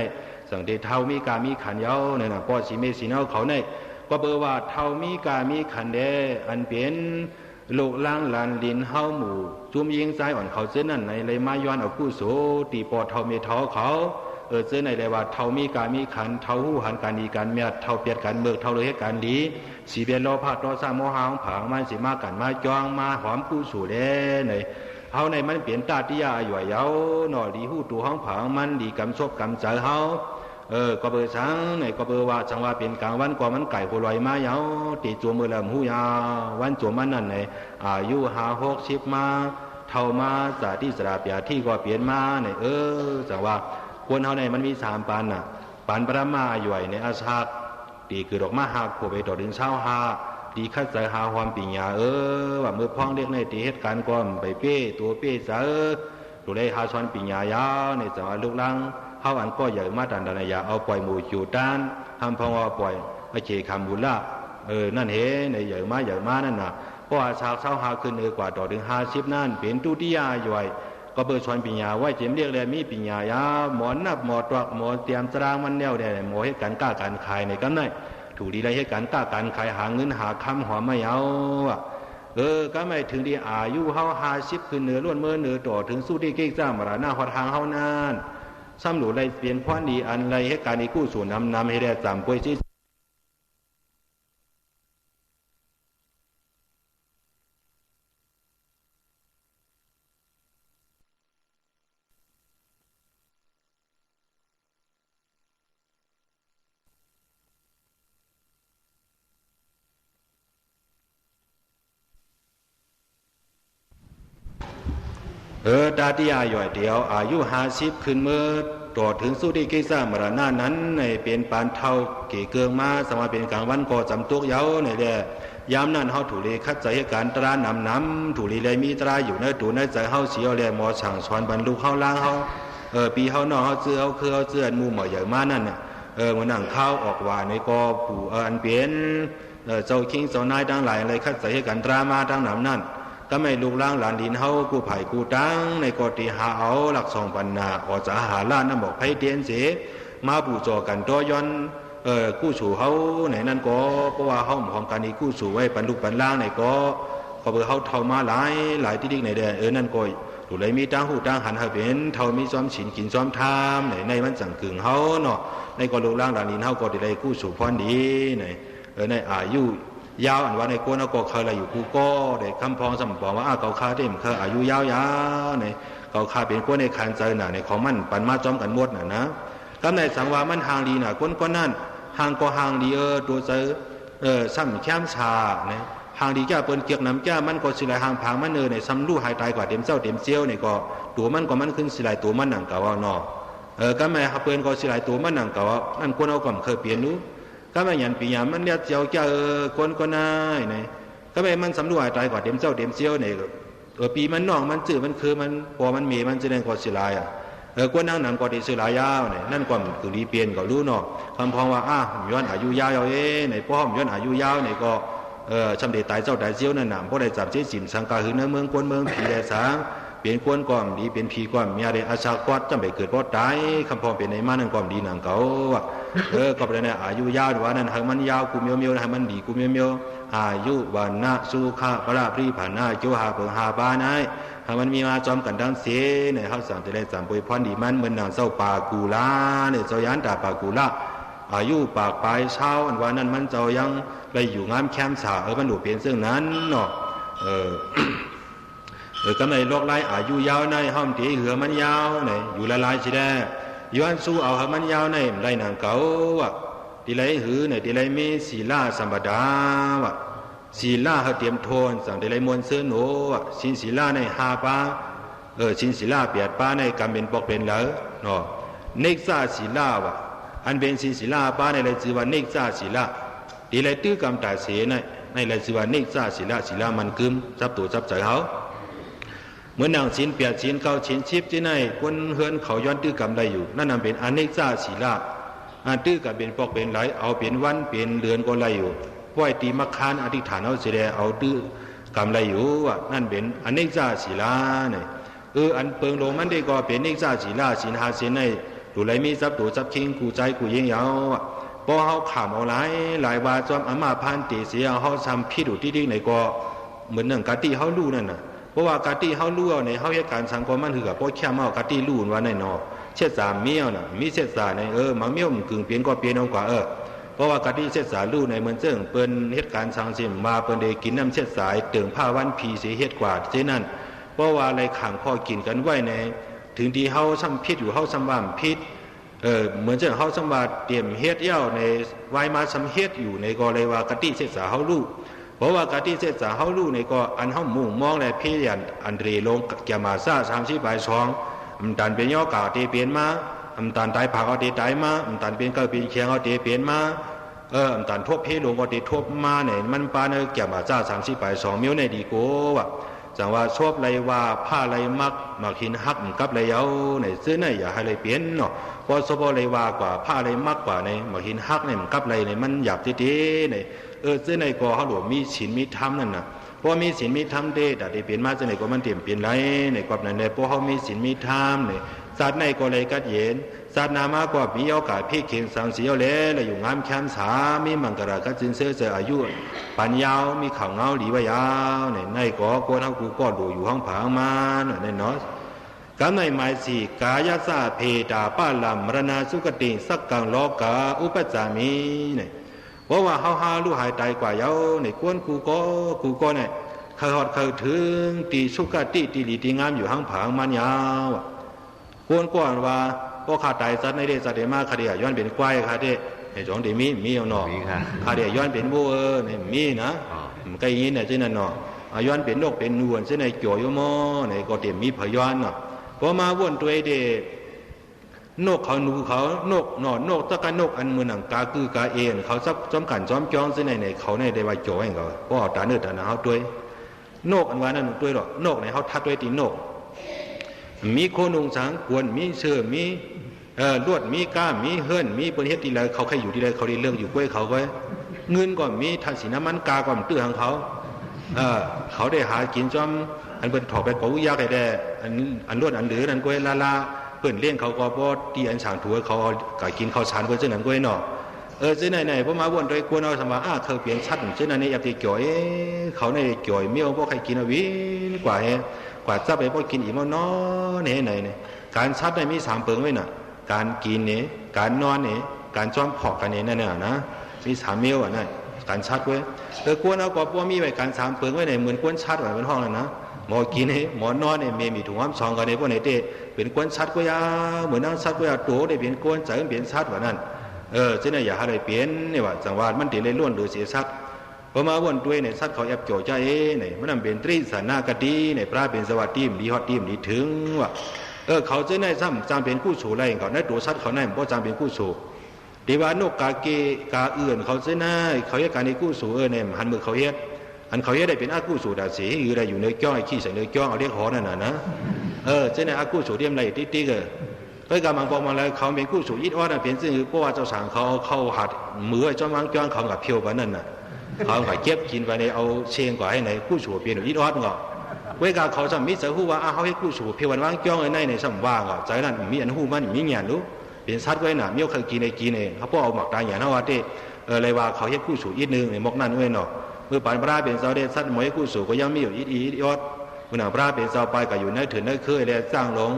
สังเดชเท่ามีการมีขันยาวเนี่ยนะป้อสีเมสีเนาเขาเนี่ยก็เบอร์ว่าเท่ามีการมีขันเดอันเป็นโลกล่างลานลินเฮาหมู่จุ่มยิงใจอ่อนเขาเจ้านั่นในเลยมาย้อนเอากู้โสตีปอเท่าเมเท่าเขาเจ้าในเลยว่าเท่ามีการมีขันเท่าหูหันการดีการเมียเท่าเปียดการเมือกเท่าเลยการดีสีเบียนโลภะโทสะโมหะผางมันสิมากันมาจองมาหอมกู้โสเด้ใน เอาในมันเปลี่ยนตาติยาอยู่เยาหน่อดีหู้ตัวห้องผางมันดีกำชบกำใจเฮาก็เบอร์สังในก็เบอร์ว่าจังว่าเป็นกลางวันกว่ามันไก่ผู้ลอยมาเยาตีจัวมือลำหูยาวันจัวมันนั่นในอายุ50-60มาเท่ามาสาที่สระเปียที่ก็เปลี่ยนมาในจังว่าควรเฮาในมันมี3ปานน่ะปานปรมาอยู่ในอาชากตีคือดอกมาหักผู้ไปต่อถึงเช้าหาตีคัดใส่หาความปิญญาว่ามือพ้องเรียกในตีเหตุการณ์ก่อนไปเป้ตัวเป้เสือตัวได้หาชอนปิญญายาในจังหวะลูกลังเขาอันก็ใหญ่มาดันดานยาเอาปล่อยหมูจูด้านทำพองปล่อยไอเจคำบุญละนั่นในใหญ่มานั่นน่ะเพราะว่าชาวเช้าหาขึ้นกว่าต่อถึง50นั่นเป็นตุติยาอยู่ก็เปิดชวนปิญญาไว้เจมเรียกเลยมีปิญญายาหมอนนับหมอตรอกหมอเตรียมตรางมันแนวเนี่ยหมอเหตุการณ์กล้าการขายในกันได้ถูกดีไรเหตุการณ์กล้าการขายหาเงินหาคำหอมไม่เอาก็ไม่ถึงดีอายุเฮา50ขึ้นเหนือล้วนเมื่อเหนือต่อถึงสู้ที่เก่งจ้ามราหน้าหอทางเฮานานซ้ำหนูไรเปลี่ยนพรดีอันไรเหตุการณ์อีกู้สู่นำให้ได้จำป่วยที่ตาติยาหย่อยเดียวอายุ50ขึ้นเมื่อต่อถึงสู้ที่เกษามรณะนั้นในเป็นปานเท่าเกี่เกืองมาสมาเป็นกลางวันก็จำตุกเย้าในแหละยามนั้นเฮาถูกเลยคัดใจให้การตรานำถูกเลยมีตราอยู่ในตูในใจเฮาเสียวแลหมอสั่งสอนบรรลุเฮาล่างเฮาปีเฮานอเฮาเจือเฮาคือเฮาเจือหมู่หมอใหญ่มานั่นน่ะมันนั่งข้าวออกว่าในก็ผู้อันเปลี่ยนเจ้าคิงเจ้านายทั้งหลายอะไรคัดใจให้การตรามาทั้งนำนั่นก็ไม่ลูกล้างหลานดินเฮากู้ไผ่กู้ตังในกอตีหาเอาหลัก2ปันนาออกจากหาล้านน้ำบอกไผ่เตียนเสมาปู่จอกันตัวย้อนกู้สู่เฮาในนั้นก็เพราะว่าเฮาของการนี้กู้สู่ไว้ปันลูกปันล้างในก็เบอร์เฮาเท่ามาหลายที่ดิกในแดนนั่นก็ดูเลยมีตังหูตังหันหาเป็นเท่ามีซ้อมฉินกินซ้อมทามในมันจังกึ่งเฮาเนาะในก็ลูกล้างหลานดินเฮาก็ได้กู้สู่พรดีในอายุยาวอันว่าในโกนก็เคยอะไรอยู่กูก็ได้คำพองสมบอกว่าเก่าคาเต็มเคยอายุยาวในเก่าคาเป็นโกในคันใจหน่ะในของมันปันมาจอมกันหมดนะก็ในสังวามันห่างดีน่ะก้นนั่นห่างก็ห่างดีตัวใจซ้ำแค้มชาเนี่ยห่างดีแก่เปิ้นเกียกน้ำแก่มันก็สิไหลห่างผางมันในซ้ำลู่หายตายกว่าเต็มเจ้าเต็มเจียวเนี่ยก็ตัวมันก็มันขึ้นสิไหลตัวมันหนังเก่าเนาะก็ไม่เปิ้นก็สิไหลตัวมันหนังเก่านั่นคนเอาก่อมเคยเปลี่ยนนู้ก็ไม่ยันปียามันเรียกเจ้าเจ้าคนก็น่ายเนี่ยก็ไม่มันสำรวจตายกว่าเต็มเจ้าเต็มเจียวเนี่ยปีมันนองมันจืดมันคือมันพอมันมีมันจะเล่นกอสิลายกวนนั่งหนังกอติสิลายยาวเนี่ยนั่นความคือดีเปลี่ยนก็รู้เนาะคำพองว่าย้อนอายุยาวเนี่ยพ่อย้อนอายุยาวเนี่ยก็ชำเดตายเจ้าตายเจียวนั่นน่ะเพราะได้จับเจ้าจิ๋มสังกาหึงในเมืองกวนเมืองผีแดสางเปลี่ยนกวนก่อนดีเป็นผีก่อนมีอะไรอาชาควดจำไปเกิดเพราะตายคำพองเป็นในมานั่นก่อนดีหนังเก่าก็เป็นในอายุยาวว่านั่นให้มันยาวกูเมียวให้มันดีกูเมียวอายุวันนะสุขะพระพรีผ่านหน้าโจหาเปิงหาบานายให้มันมีมาจอมกันดังเสียในเขาสั่งจะได้จำปุยพรดีมันเหมือนนางเศร้าปากูลาเนี่ยเจ้ายันตาปากูลาอายุปากปลายเช้าอันว่านั้นมันเจ้ายังไปอยู่งามแคมสามันหนูเปลี่ยนซึ่งนั้นเนาะก็ไม่ลอกไล่อายุยาวในห้อมตีเหือมันยาวในอยู่ละลายสิได้ย้อนสู้เอามันยาวในไรนางเก่าตีไรหือในตีไรมีศีลาสัมปดาวะศีลาเขาเตรียมโทนสั่งตีไรมวลเสื้อโนสินศีลาในหาปาสินศีลาเปียดปาในกำเป็นปอกเป็นเหลอเนาะเนกซาศีลาวะอันเป็นสินศีลาปาในไรจือว่าเนกซาศีลาตีไรตื้อกำตาเสียในไรจือว่าเนกซาศีลามันกึมจับตัวจับใจเขาเมื่อนางชินเปียชินเก้าชินชิบที่ไหนคนเฮือนเขาย้อนตื้อกำได้อยู่นั่นนำเป็นอเนกซาศีลาตื้อกับเป็นปอกเป็นไหลเอาเป็นวันเป็นเดือนก็ไหลอยู่ปล่อยตีมักคานอธิษฐานเอาเสียเอาตื้อกำไรอยู่ว่านั่นเป็นอเนกซาศีลาเนี่ยอันเปิงลงมันได้ก็เป็นอเนกซาศีลาสินหาสินในดูไรมีทรัพย์ตัวทรัพย์คิงกูใจกูยิงยาวพอเขาขามเอาหลายว่าจอมอามาพันตีเสียเขาทำพิดุที่ไหนก็เหมือนหนึ่งกาตีเขาลู่นั่นน่ะเพราะว่ากาตีเฮาลู่ในเฮาเหตุการณ์สังคมมันคือกับพวกแค่เมากาตีลู่ว่าในนอเช็ดสามเมียวน่ะมีเช็ดสาในมังเมียวมันกึ่งเปลี่ยนก็เปลี่ยนเอากว่าเพราะว่ากาตีเช็ดสาลู่ในเมืองเจิ้งเปิ้นเหตุการณ์สังสิมมาเปิ้นได้กินน้ำเช็ดสายเติมผ้าวันผีเสียเหตุกว่าเช่นนั้น เพราะว่าอะไรขังพอกินกันไว้ในถึงที่เฮาซ้ำพิษอยู่เฮาซ้ำว่ามพิษเหมือนจะเฮาซ้ำว่าเตรียมเฮ็ดเย้าในไว้มาซ้ำเฮ็ดอยู่ในก็เลยว่ากติเสษาเฮารู้เพราะว่ากติเสษาเฮารู้ในก็อันเฮามุ่งมองและพยายามอันเรลงแกมาซ่า30บาย2มันตันเป็นย่อกาเตเปลี่ยนมามันตันตายผักเอาเตตายมามันตันเป็นเกาเป็นเคียงเอาเตเปลี่ยนมามันตันทบเพลงเอาเตทบมาเนี่ยมันปานแกมาซ่า30บาย2มิ้วในดีโกว่ะจังว่าชอบไรว่าผ้าไรมักมาหินหักกับไรเอาเนี่ยซื้อเนี่ยอย่าให้ไรเปลี่ยนเนาะพอชอบไรว่ากว่าผ้าไรมักกว่าเนี่ยมาหินหักเนี่ยกับไรเนี่ยมันหยาบทีเนี่ยซื้อในก็เขาหลวมมีศีลมีธรรมนั่นน่ะพอมีศีลมีธรรมเด้แต่เปลี่ยนมาจะไหนก็มันเตรียมเปลี่ยนไรในกว่านั้นเนี่ยพอเขามีศีลมีธรรมเนี่ยสัตว์ในก็เลยกัดเย็นสัตว์นามากว่ามีเอากาพี่เข่งสังเสียวแล้วอยู่งามแคมสามีมังกรกัดจินเสือเจออายุปัญญามีข่าวเงาหลีว่ายาวเนี่ยในก็กวนเท่ากูก็ดูอยู่ห้องผางมาเนี่ยเนาะกันในหมายสี่กายสาเพดาป้าลามรณาสุกติสักกังโลกาอุปจามีเนี่ยเพราะว่าเฮาหาลูกหายตายกว่าเยาในกวนกูก็เนี่ยเขาหอดเขาถึงตีสุกติตีหลีตีงามอยู่ห้างผางมันยาวกวนก่อนว่าพอขาตายสัตว์ในเดชสัตว์เดมาคดีย้อนเป็นควายคดีไอ้จงเดมีเอาหนอคดีย้อนเป็นบัวเนี่ยมีนะมันก็ยินเนี่ยเช่นนั้นหนอย้อนเป็นนกเป็นนวลเช่นในเกี่ยวอยู่มอในก็เต็มมีพย้อนเนาะพอมาวนตัวเดนกเขาหนูเขานกหนอนกตะกันนกอันมือหนังกาคือกาเอ็นเขาซับจอมกันจอมจ้องเช่นในเขาในได้ว่าจ่อยเขาเพราะตาเนื้อตาหนาเขาตัวนกอันว่านั้นตัวหรอกนกในเขาทัดด้วยตีนกมีโคนุงสังกวนมีเชื่อมีลวดมีก้ามมีเฮิรนมีประเทศที่ไรเขาใครอยู่ที่ไรเขาได้เรื่องอยู่ก้วยเขาไว้เงินก็มีทันสีน้ำมันกาก็มันตื้อของเขาได้หากินจอมอันเป็นถอดไปปูยากได้อันลวดอันเหลือนั่นก้วยลาเปิ่นเลี้ยงเขาก็พอตีอันฉางถัวเขาไก่กินข้าวสารก้วยเจ้านั่นก้วยเนาะเจ้าไหนพอมาวนโดยกวนเอาสมาเขาเปลี่ยนชัดเจ้านั่นในยับตีจ่อยเขาในจ่อยเมี่ยวพวกใครกินเอาวิกว่าจะไปพอกินอีมันนอนเนี่ยการชัดได้มี3เปิงไว้น่ะการกินเนี่ยการนอนเนี่ยการจ้อมผอกกันเนี่ยนั่นน่ะนะมี3เมี่ยวอ่ะนั่นการชัดไว้กวนเอาก็พอมีไว้การ3เปิงไว้ในเหมือนกวนชัดไว้บนห้องนั่นนะหมอกินเนี่ยหมอนอนเนี่ยมีถุงอ้ำซองกันเนี่ยพวกไหนเตะเป็นกวนชัดก็ยาเหมือนนั่งชัดก็ยาโตได้เป็นกวนใจเปลี่ยนชัดว่านั่นเจ้าเนี่ยอย่าให้ได้เปลี่ยนเนี่ยว่าจังหวะมันติเลยล้วนหรือเสียชัดพอมาวนด้วยเนี่ยสัตว์เขาแอบโจใจเนี่ยมันนำเป็นตรีสานากดีเนี่ยพระเป็นสวัสดีมดีฮอดดีมดีถึงว่าเขาจะได้ซ้ำจำเป็นกู้สูอะไรเขาในตัวสัตว์เขาในเพราะจำเป็นกู้สูดีว่านกกาเกกาเอื่นเขาจะได้เขาเฮ็ดการในกู้สูเนี่ยหันมือเขาเฮ็ดอันเขาเฮ็ดได้เป็นอากู้สูดาสีอยู่ได้อยู่ในจ้อยขี้ใส่ในจ้อยเอาเรียกหอนั่นน่ะนะจะได้อากู้สูเรียมไรติ๊กเฮ้ยกำลังบอกมาแล้วเขาเป็นกู้สูยิดว่าเป็นซึ่งเพราะว่าเจ้าสางเขาหัดมือจ้อมังจ้องเขากับเพียวแบบนั้นน่ะเขาก็เก็บกินไปในเอาเชียงกว่าให้ในกู้สูเปลี่ยนยิดวัดก็เวลาเขาจะมีเสือหูว่าเขาให้กู้สูเพียววันว่างจ้องในสัมว่าก็ใจนั้นมีอันหูมันมีเงียนรู้เป็นซัดไว้น่ะมีเขากินในกินเนี่ยเขาพอเอาหมักตายอย่างนั้นว่าเต้เลยว่าเขาให้กู้สูยิดนึงในมกนั่นเว้ยเนาะเมื่อปานพระเป็นเจ้าได้ซัดมวยกู้สูก็ยังมีอยู่ยิดยอดเมื่อพระเป็นเจ้าไปก็อยู่ในถือในเคยแล้วสร้างหลง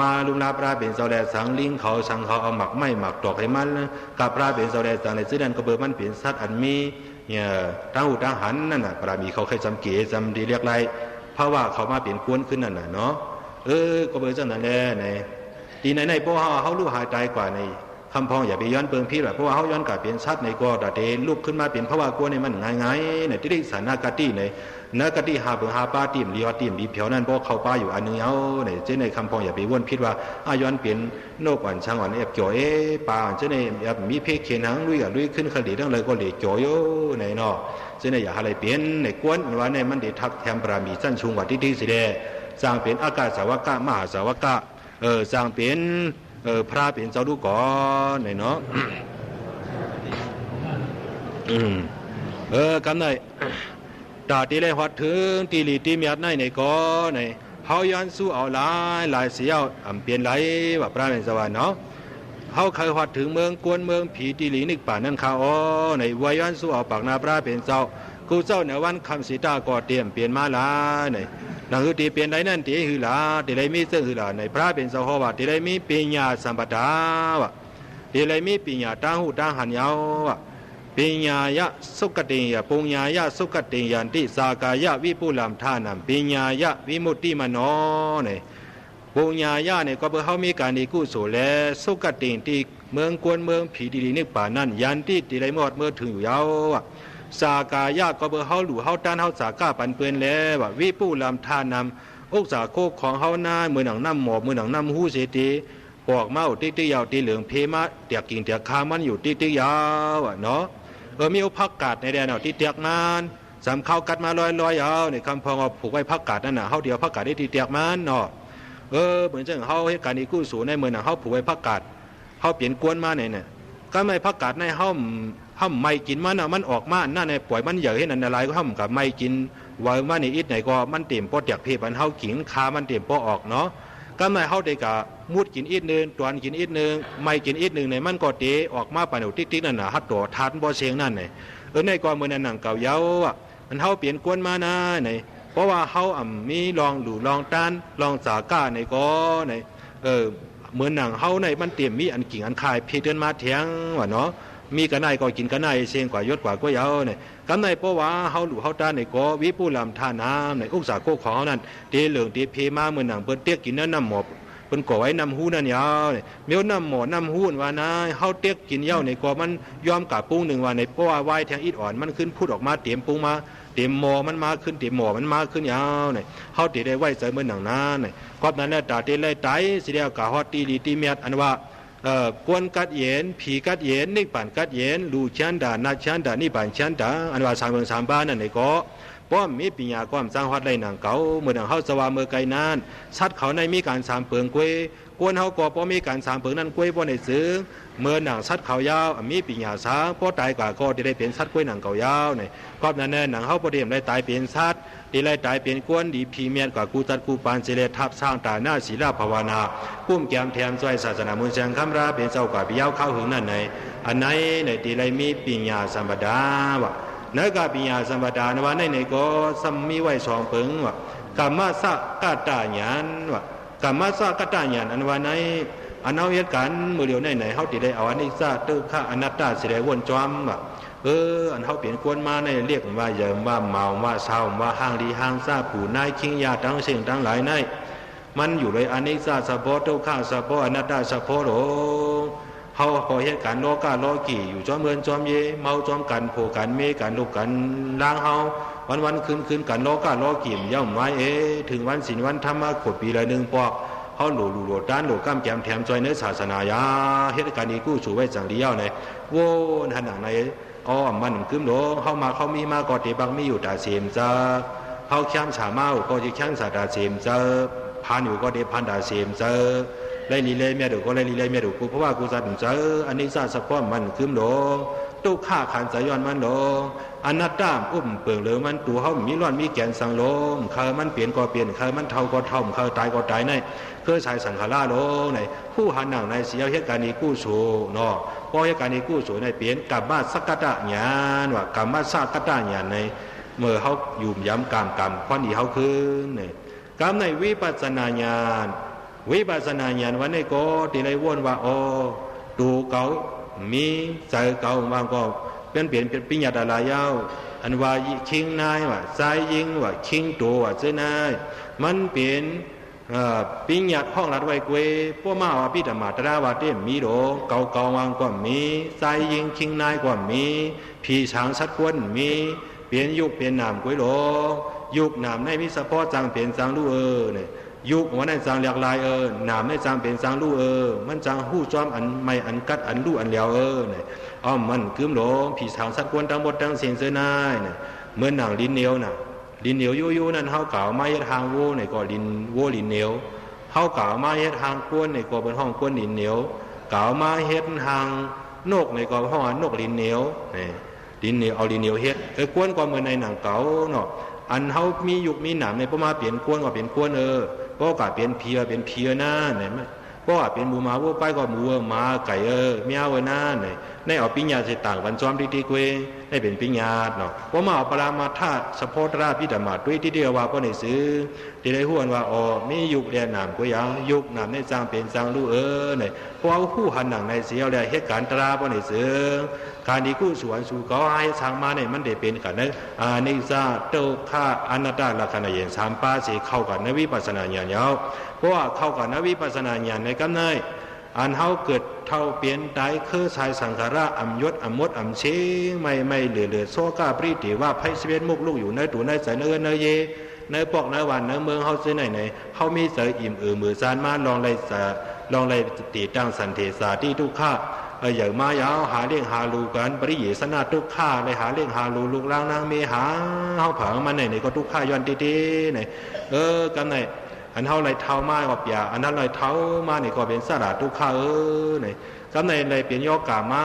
มาลุงลาพระเป็นเจ้าแดสังลิงเขาสังเขาเอาหมักไม่หมักตอกให้มันกับพระเป็นเจ้าแดสังในซื้อดันก็เบอร์มันเป็นซัดอันมีเนี่ยตั้งหูตั้งหันนั่นน่ะปรามีเขาเคยจำเก๋จำดีเรียกไรเพราะว่าเขามาเปลี่ยนกวนขึ้นนั่นน่ะเนาะก็เบอร์จังนั้นแหละในในเพราะว่าเขาลูกหายตายกว่าในคำพองอย่าไปย้อนเปิงพี่แบบเพราะว่าเขาย้อนกลับเปลี่ยนชัดในก็ดาเดลุกขึ้นมาเปลี่ยนเพราะว่ากวนในมันง่ายๆในที่ได้สารนากาตี้ในนักตี้หาเปิงหาป้าติ่มลีว่าติ่มลีเพียวนั่นเพราะเขาป้าอยู่อันนึงเอาในเจ้ในคำพองอย่าไปวนพิดว่าย้อนเปลี่ยนโนกอ่อนช่างอ่อนเอฟจ่อยป้าเจ้ในมีเพคเขียนหางลุยกับลุยขึ้นคดีทั้งเลยก็เหลือจ่อยในนอเจ้ในอย่าอะไรเปลี่ยนในกวนว่าในมันได้ทักแถมปรามีสั้นชุงกว่าที่สิเดสร้างเป็นอากาศสาวกะมหาสาวกะสร้างเป็นพระเป็นเจ้าดูก่อนในเนาะกันได้ตาตีเลยหัดถึงตีลีตีเมียดในก่อในเฮาย้อนสู้เอาหลายเสียวเปลี่ยนไหลว่าพระเป็นสวรรค์เนาะเฮาเคยหัดถึงเมืองกวนเมืองผีตีลีนึกป่านั่นข้าในวายย้อนสู้เอาปากนาพระเป็นเจ้ากูเจ้าในวันคำสีตาก่อเตรียมเปลี่ยนมาลาในนั่นคือตีเปลี่ยนไรนั่นตีคือลาตีไรมีเสื้อคือลาในพระเป็นเจ้าว่าตีไรมีปัญญาสัมปทาวะตีไรมีปัญญาตั้งหูตั้งหันยาวะ ปิญญายะสุกติยะปุญญายะสุกติยันติสากายะวิปุลัมทานัมปิญญายะวิมุตติมโนเนี่ยปุญญายะเนี่ยก็เพื่อเขามีการดีกุศลและสุกติที่เมืองกวนเมืองผีดีๆนึกป่านั่นยันติที่ไรหมดเมื่อถึงอยู่ยาวสากายะก็เพื่อเขาหลู่เขาต้านเขาสากาปันเปื้อนแล้ววิปุลัมทานัมอกสาโคของเขาหน้ามือหนังน้ำหมอบมือหนังน้ำหูเสตีปอกเมาติ๊กยาวตีเหลืองเพมาเตียกกิ่งเตียกคามันอยู่ติ๊กยาวเนาะมีอุพักกาดในแดนเอาที่เตียกมันสามเข้ากัดมาลอยเอาในคำพองเอาผูกไว้พักกาดนั่นน่ะเขาเดียวพักกาดได้ที่เตียกมันเนาะเหมือนเช่นเขาให้การอีกู้สูในเมืองน่ะเขาผูกไว้พักกาดเขาเปลี่ยนกวนมาเนี่ยก็ไม่พักกาดในห้องไม่กินมันน่ะมันออกมาหน้าในปล่อยมันใหญ่ให้นันอะไรก็ห้องกับไม่กินไว้มาในอิดไหนก็มันเต็มพอเตียกเพมันเขากินคามันเต็มพอออกเนาะก็ไม่เขาได้กะมุดกินอิดนึงตวนกินอิดนึงไม่กินอิดนึงในมันก็เตะออกมาปานเอาติ๊กนั่นน่ะฮัดตัวทานบ่เสียงนั่นเนี่ยในความเมื่อนั้นหนังเก่าเย้ามันเขาเปลี่ยนกวนมานะเนี่ยเพราะว่าเขามีลองหลู่ลองต้านลองสาก้าในก็ในเหมือนหนังเขาในมันเตรียมมีอันกิ่งอันคายเพียเดินมาเถียงว่าเนาะมีกันไหนก็กินกันไหนเสียงกว่ายศกว่าก็เย้าเนี่ยกันไหนเพราะว่าเขาหลู่เขาต้านในก็วิปุลัมทาน้ำในอุกษาโคของเขานั่นเตเหลืองเตเพมาเหมือนหนังเปิ้นเตี้ยกินนั่นน้ำหมอบเป็นก่อไว้น้ำหูนั่นยาวเนี่ยเมียวน้ำหมอน้ำหูว่านะเขาเตี้ยกินเย้าในก็มันยอมกับปุ้งหนึ่งว่าในเพราะว่าไว้แทงอิดอ่อนมันขึ้นพูดออกมาเตรียมปุ้งมาเตรียมหมอมันมาขึ้นเตรียมหมอมันมาขึ้นยาวเนี่ยเขาตีได้ไว้ใจเหมือนหนังนั้นเนี่ยก็นั้นแหละตาตีไล่ไตสิเดียวกับฮอตตีดีตีเมียดอันว่ากวนกัดเย็นผีกัดเย็นนิปั่นกัดเย็นลูชันดานาชันดานิปั่นชันดาอันว่าสามเมืองสามบ้านนั่นเองก็ป้อมมีปัญญาความสร้างฮอดไล่หนังเก่าเมื่อหนังเขาสว่าเมื่อไกลนานชัดเขาในมีการสามเปิงกวยกวนเขาก็ป้อมีการสามเปิงนั้นกวยป้อในซื้อเมื่อหนังชัดเขายาวมีปัญญาสางป้อตายกว่าก็จะได้เป็นชัดกวยหนังเก่ายาวเนี่ยก็นั้นแน่หนังเขาป้อเดียมได้ตายเป็นชัดดีไล่ตายเป็นกวนดีพีเมียนกว่ากูตัดกูปานเจเลทับสร้างตาหน้าศีลาภาวนาพุ่มแก้มแถมช่วยศาสนามุนเชียงคำราเป็นเจ้ากว่าพิยาวเข้าหึงนั่นในอันไหนในดีไล่มีปัญญาสัมปดาวะเนื้อกับปัญญาสัมปดานว่าในก็สัมมีไว้สองเปิงวะกรรมสักกตาญาณวะกรรมสักกตาญาณอันว่าในอันเอาเหตุการณ์มือเดียวในเขาติได้เอาอันนี้ซาตึกข้าอนัตตาสิได้วนจอมวะอันเขาเปลี่ยนกวนมาในเรียกว่าเยิมว่าเมาว่าเศร้าว่าห้างดีห้างซาผู้นายคิงยาทั้งสิ่งทั้งหลายในมันอยู่เลยอันนี้ซาสะโพตึกข้าสะโพอนัตตาสะโพโหเขาพอเหตุการณ์โลกาโลกีอยู่จอมเมืองจอมเยเมาจอมกันโผกันเมกันลูกกันล้างเฮาวันคืนกันโลกาโลกีมย่อมไว้ถึงวันศีลวันธรรมะขดปีละหนึ่งปอกเขาหลู่ด้านหลู่ก้ามแกมแถมจอยเนื้อศาสนายาเหตุการณ์นี้กู้สู่ไว้จังเดียวในโว้หันหนังในมันกึมโลเขามีมาก็ตีบังมีอยู่แต่เสียมเจอเขาแข้งฉาเมาก็จะแข้งสาดาเสียมเจอพันอยู่ก็เดพันดาเสียมเจอไล่ลีเล่เมียดูก็ไล่ลีเล่เมียดูกูเพราะว่ากูจะถึงเจออันนี้ซาสะพ้อมันกึมโลตู้ฆ่าขันสายย้อนมันโลอนัตตามเปลืองเหลือมันตัวเขามีร้อนมีแกนสังโลมเคยมันเปลี่ยนก็เปลี่ยนเคยมันเท่าก็เท่าเคยตายก็ตายในเคยใช้สังขารโลในผู้หันหนังในเสียเหตุการณ์นี้กู้สูเนาะพอเหตุการณ์นี้กู้สูในเปลี่ยนกลับมาสักกะตะญาณว่ากลับมาสักกะตะญาณในเมื่อเขายุ่มย้ำกรรมข้อนี้เขาคืนในกรรมในวิปัสสนาญาณวันนี้ก็ตีไรวนว่าดูเก่ามีใจเก่าบางก็เปลี่ยนปิญญาตาลายาวอันว่าคิงนายว่าใจยิงว่าคิงตัวว่าเจ้านายมันเปลี่ยนปิญญาห้องรัดไว้กวยพวกมาว่าพิธามาตราว่าเต็มมีโดเก่าวางก็มีใจยิงคิงนายก็มีผีช้างสัตว์กวนมีเปลี่ยนยุคเปลี่ยนนามกวยโดยุคนามในมิสะพอจังเปลี่ยนจังลู่เนี่ยยุควันนั้นจังหลากหลายนามในจังเป็นจังลู่มันจังหู้จอมอันไม่อันกัดอันลู่อันเหลียวเนี่ยมันกึมโหลผีช้างสัตว์กวนทั้งหมดทั้งเสียงเสนายเนี่ยเหมือนหนังลิ้นเหนียวน่ะลิ้นเหนียวยู่นั่นเขากล่าวมาเฮ็ดทางโวเนี่ยก็ลิ้นโวลิ้นเหนียวเขากล่าวมาเฮ็ดทางกวนเนี่ยก็เป็นห้องกวนลิ้นเหนียวกล่าวมาเฮ็ดทางนกเนี่ยก็ห้องนกลิ้นเหนียวเนี่ยลิ้นเหนียวเอาลิ้นเหนียวเฮ็ดกวนก็เหมือนในหนังเก่าเนาะอันเขามียุคมีหนามในพวกมาเปลี่ยนกวนก็เปลี่ยนกวนก็กะเปลี่ยนเพียนะเนี่ยเพราะว่าเป็นหมูหมาวัวไปก็หมูหมาไก่เมียวหน้าเนี่ย ในเอาปิญญาสิต่างวันจอมที่กุยได้เป็นปิญญาเนาะว่ามาเอาปรามาธาตุสะโพธราพิธามาด้วยที่เดียวว่าก็ในซื้อที่ได้ห้วนว่าอ๋อมียุคเรียนนามกุยเอายุคนามในจางเป็นจางรู้เนี่ยเพราะว่าผู้หันหนังในเสียวเลยเหตุการณ์ตราก็ในซื้อการที่กู้สวนสู่ก็ให้ทางมาเนี่ยมันได้เป็นกันในนิจาโตฆาอนัตตลักษณะเย็นสามป้าสีเข้ากันในวิปัสสนาญาณเนาะเพราะว่าเข้ากันในวิปัสสนาญาณในกำเนิดอันเฮาเกิดเท่าเปลี่ยนได้คือสายสังขาระอัมยศอัมมดอัมเชงไม่เหลือโซกาปริติว่าไพ่ชีวิตมุกลูกอยู่ในตัวในใจเนื้อเยในปอกในวันในเมืองเฮาซื้อไหนเฮามีเสยอิ่มมือซานมาลองเลยติตั้งสันเทศาที่ทุกข้าอย่างมายาวหาเลี้ยงหาลูกันปริเยสนาทุกข้าเลยหาเลี้ยงหาลูกล่างนางเมหาเฮาผังมันไหนก็ทุกข้าย้อนตีไหนกันไหนอันเท่าไรเท่ามาก็เปียอันนั้นไรเท่ามาเนี่ยก็เป็นสระทุกข้าเนี่ยก็ในเลยเปลี่ยนโยกามา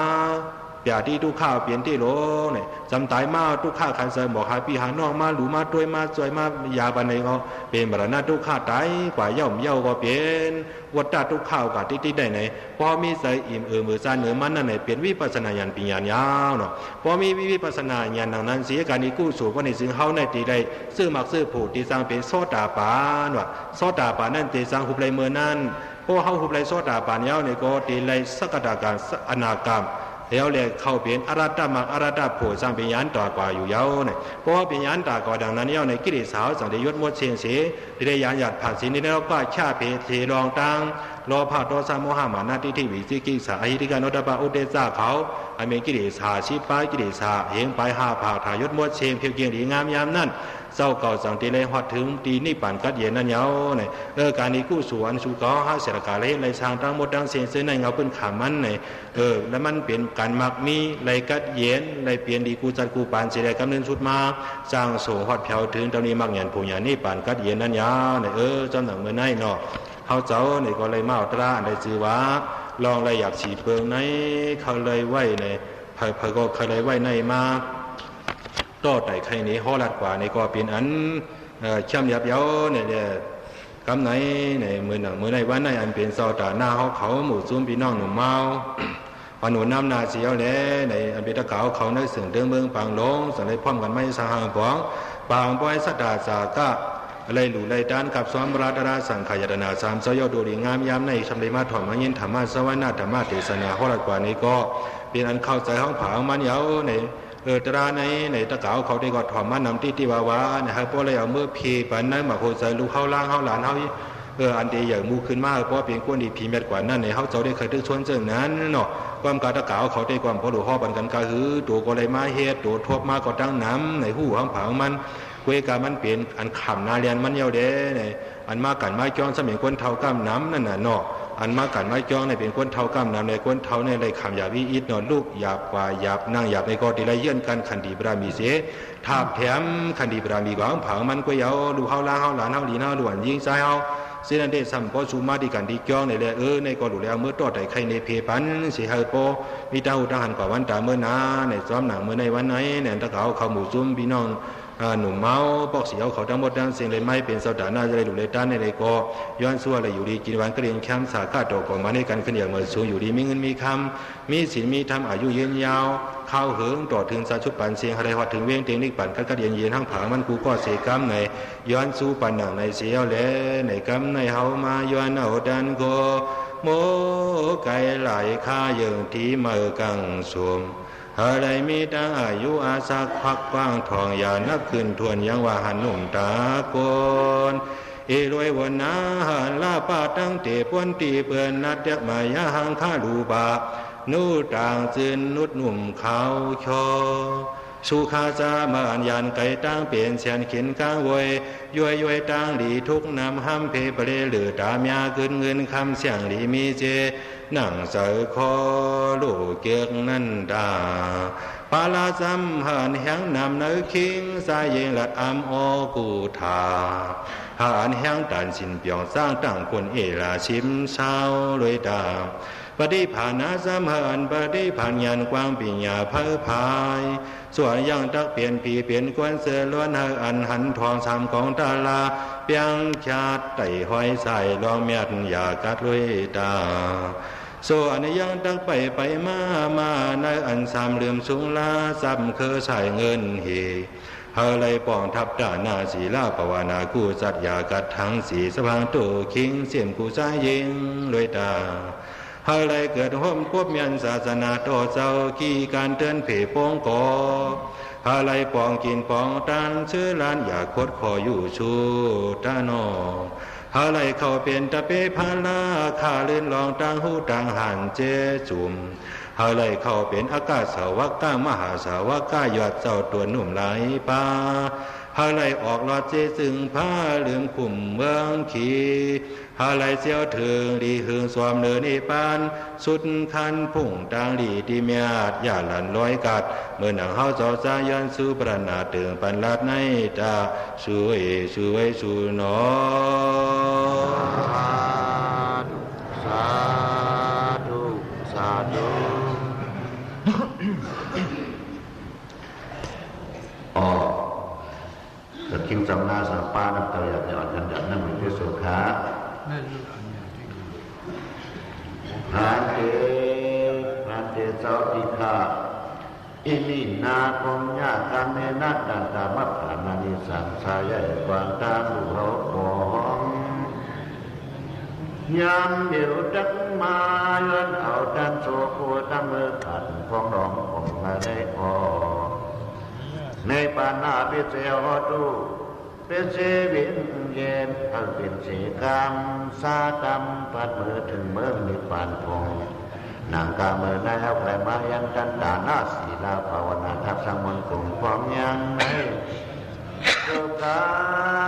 เปียที่ทุกข้าเปลี่ยนที่โลเนี่ยจำตายมาทุกข้าคันเสริมบอกหาปีหานอกมาหลูมาด้วยมาจอยมายาบันในก็เป็นบรรณาทุกข้าตายกว่าเย่าก็เปลี่ยนวัดตาทุกข้าวกับที่ได้ไหนพอมีใส่อิ่มมือซานเหนือมันนั่นไหนเปลี่ยนวิปัสสนาญาณปีญาณยาวเนาะพอมีวิปัสสนาญาณดังนั้นเสียการนี้กู้สู่ว่าในซึ่งเฮาในตีได้ซื้อมักซื้อผูกตีสร้างเป็นโซดาปานว่าโซดาปานนั่นตีสร้างหุบไรเมื่อนั้นพอเฮาหุบไรโซดาปานยาวในก็ตีไรสักดาการอนากรรมแล้วเลยเข้าเป็นอาราธมักอาราธผูสร้างเป็นญาณต่อกว่าอยู่ยาวเนี่ยเพราะว่าเป็นญาณต่อกว่าดังนั้นยาวในกิเลสาวสังเดยศมดเชียงเสียได้ญาณหยัดผ่านสินนี้แล้วก็ชาเพเทรองตังรอพาโตสามโมหะมานาทิที่วิจิกิสาอหิริกานตปะอุเตสาเขาอเมกิเลสาชิปายกิเลสาเหงไปหาผาทายศมดเชียงเพียวเกียงดีงามยามนั่นเจ้าเก่าสังติเลยหอดถึงตีนี่ปั่นกัดเย็นนั่นเยาเนี่ยการนี้กู้สวนสู่ก้อหาเสรกาเลยในทางตั้งหมดตั้งเสียงเส้นในเงาเป็นขามันเนี่ยแล้วมันเปลี่ยนการมักมีไรกัดเย็นไรเปลี่ยนดีกูจัดกูปั่นเสียได้กำเนิดชุดมาสร้างส่งหอดเผาถึงตอนนี้มักหยันผู้หยันนี่ปั่นกัดเย็นนั่นเยาเนี่ยจำหนังเมื่อไหร่เนาะเขาเจ้าเนี่ยก็เลยมาตราในจือว่าลองเลยอยากฉีดเปลืองในเขาเลยไหวในเผยก็เขาเลยไหวในมาต่อแต่ใครนี้ห่อลัดกว่าในก็เป็นอันช่ำยับเย้าเนี่ยกำไหนในมือหนังมือในวันในอันเป็นซอตาหน้าเขาหมู่ซุ่มพี่น้องหนุ่มเมาพอหนุนน้ำนาเสียวแล้วในอันเป็นตะเก่าเขาในเสื่อเดิมเมืองปางลงสั่งเลยพร้อมกันไม่สหางผองปางป้อยสัตตาสากะอะไรหลู่ไรด้านกับซ้อมราตราสังขายตนาสามสยโดดีงามยามในชำเลมาถอดมายินธรรมะสวรรค์ธรรมะเทศนาห่อลัดกว่านี้ก็เป็นอันเข้าใจห้องผามันเย้าในตราในตะเก่าเขาได้ก็ถอดมานำที่วาวานะครับเพราะอะไรเอาเมื่อพีปันนั้นมาโคใจลูกเข้าล่างเข้าหลานเข้าอันเดียอย่างมูขึ้นมากเพราะเพียงก้นดีพีเม็ดกว่านั้นในเขาเจ้าได้เคยทึกชวนเจิงนั้นเนาะความการตะเก่าเขาได้ความพอหลวงพ่อบันกันก็คือตัวก็เลยมาเฮ็ดตัวทบมาก็ตั้งน้ำในหูห้องผางมันเวกามันเปลี่ยนอันขำนาเรียนมันเยาเด้เนี่ยอันมากันไม้จ้องสมัยก้นเท่าก้ามน้ำนั่นน่ะเนาะอันมากันไม้จ้องในเป็นก้นเท่าก้ามน้ำในก้นเท่าในเลยขำหยาบวิอิดนอนลูกหยาบกว่าหยาบนั่งหยาบในก็ตีไรเยื่อนกันขันดีบรามีเสทาบแถมขันดีบรามีกว่าผางมันก็เยาลูกเฮาล่างเฮาหลานเฮาหลีเฮาหลวนยิงใจเฮาเส้นเดชสัมปอสูมาดีกันดีจ้องในเลยในก็หลุดแล้วเมื่อต่อแต่ใครในเพปันสีเฮาโปมีตาหูตาหันกว่าวันตาเมื่อนาในซ้อมหนังเมื่อในวันไหนเนี่ยตะเขาเขาหมู่ซุ่มพี่น้องหนุ่มเมาปอกเสียวเขาทั้งหมดทั้งเสียงเลยไม่เป็นสาวดาหน้าจะเลยหลุดเลยด้านในเลยก็ย้อนซัวเลยอยู่ดีกินวันก็เรียนแคมป์สาขาตกของมาในการขึ้นอย่างเมื่อสูงอยู่ดีมีเงินมีคำมีศีลมีธรรมอายุยืนยาวข้าวเหิงต่อถึงสาชุปันเสียงอะไรวัดถึงเวียงเตียงนิกปั่นก็เรียนเย็นทั้งผามันกูก็เสียกรรมในย้อนสู้ปันหนังในเสียวแลในกรรมในเฮามาย้อนเอาดันก็โมไก่ไหลข้าเยิงที่มือกังสวมอะไรมีตั้งอายุอาศักพักกว้างทองอย่านับขึ้นทวนยังว่าหันหนุ่มตาโกนรวยวันนาหันลาป้าตั้งเตปวนตีเปื่อนนัดเด็กมายาหังข้าดูบานู่ต่างจืนนุดหนุ่มเขาชอสุขาจามานยันไก่ตั้งเปลี่ยนเสียนขินก้างวยย้วยตั้งหลีทุกนำห้ำเพเปรหรือตามยาขึ้นเงินคำเสียงหลีมีเจนั่งเสยคอลูกเกียกนั่นดาปาลาจำหันแหงนำเนื้อคิงสายยิงหลัดอำโอกูทาหันแหงตันสินเปียงสร้างตั้งคนเอลาชิมเศร้าลอยดาปฏิภาณาสามหันปฏิภาณยันกว้างปิญญาเผยพายส่วนยังตักเปลี่ยนผีเปลี่ยนกวนเสือล้วนอันหันทองสามของตาลาเปียงชาติไต่ห้อยใส่ลองเมียดอย่ากัดลุยตา โซอันยังตักไปมาในอันสามเหลื่อมสูงลาซ้ำเคอใส่เงินเฮเฮาไลปองทับด่านาศีลาปวานากูจัดยากัดทั้งสีสะพังโตคิงเสียมกูใจยิงลอยตาเฮาไลเกิดห่มควบเมียนศาสนาโตเจ้ากี่การเตือนเผยโป้งกอเฮาไลปองกินปองตันชื่อล้านอยากคดคออยู่ชูตานอหาไหลเข้าเป็นตะเปพาลาข้าเล่นลองต่างหูต่างหันเจจุมหาไหลเข้าเป็นอากาศสาวักก้ามหาสาวักก้ายอดเจ้าตัวหนุ่มไหลปาหาไหลออกลอดเจจึงผ้าลืมขุ่มเมืองขีหาไหลเสียวถึงดีหึงสวมเนินอีปานสุดคันพุ่งต่างดีดีเมียดอย่าหลันร้อยกัดเมื่อหนังเฮาเจ้าสายันสู้ประนาตึงปันลัดในตาช่วยหนอสาธุสาธุอ๋อเกิดกินจำนาสัมปาน้ำเตยอยากจะอ่อนกันดับนั่งมีสุขาพระเดเจ้าติฆาอิมินาคงญาคาเมนัดดันตามัปปานานิสังสายะกวางตาลุโหปองยามเดียวดักมาย้อนเอาดันโซโคตั้งมือขัดฟองร้องของมาได้อในปานาเปเจหอดูเปเจวินเย็นอันเป็นเสกามซาดำปัดมือถึงเมืองนิพพานพงนางกาเมื่อได้เอาใครมายังกันตาหน้าศีลาภาวนาทับสังมนต์กลุ่มพร้อมยังไงเจ้าตา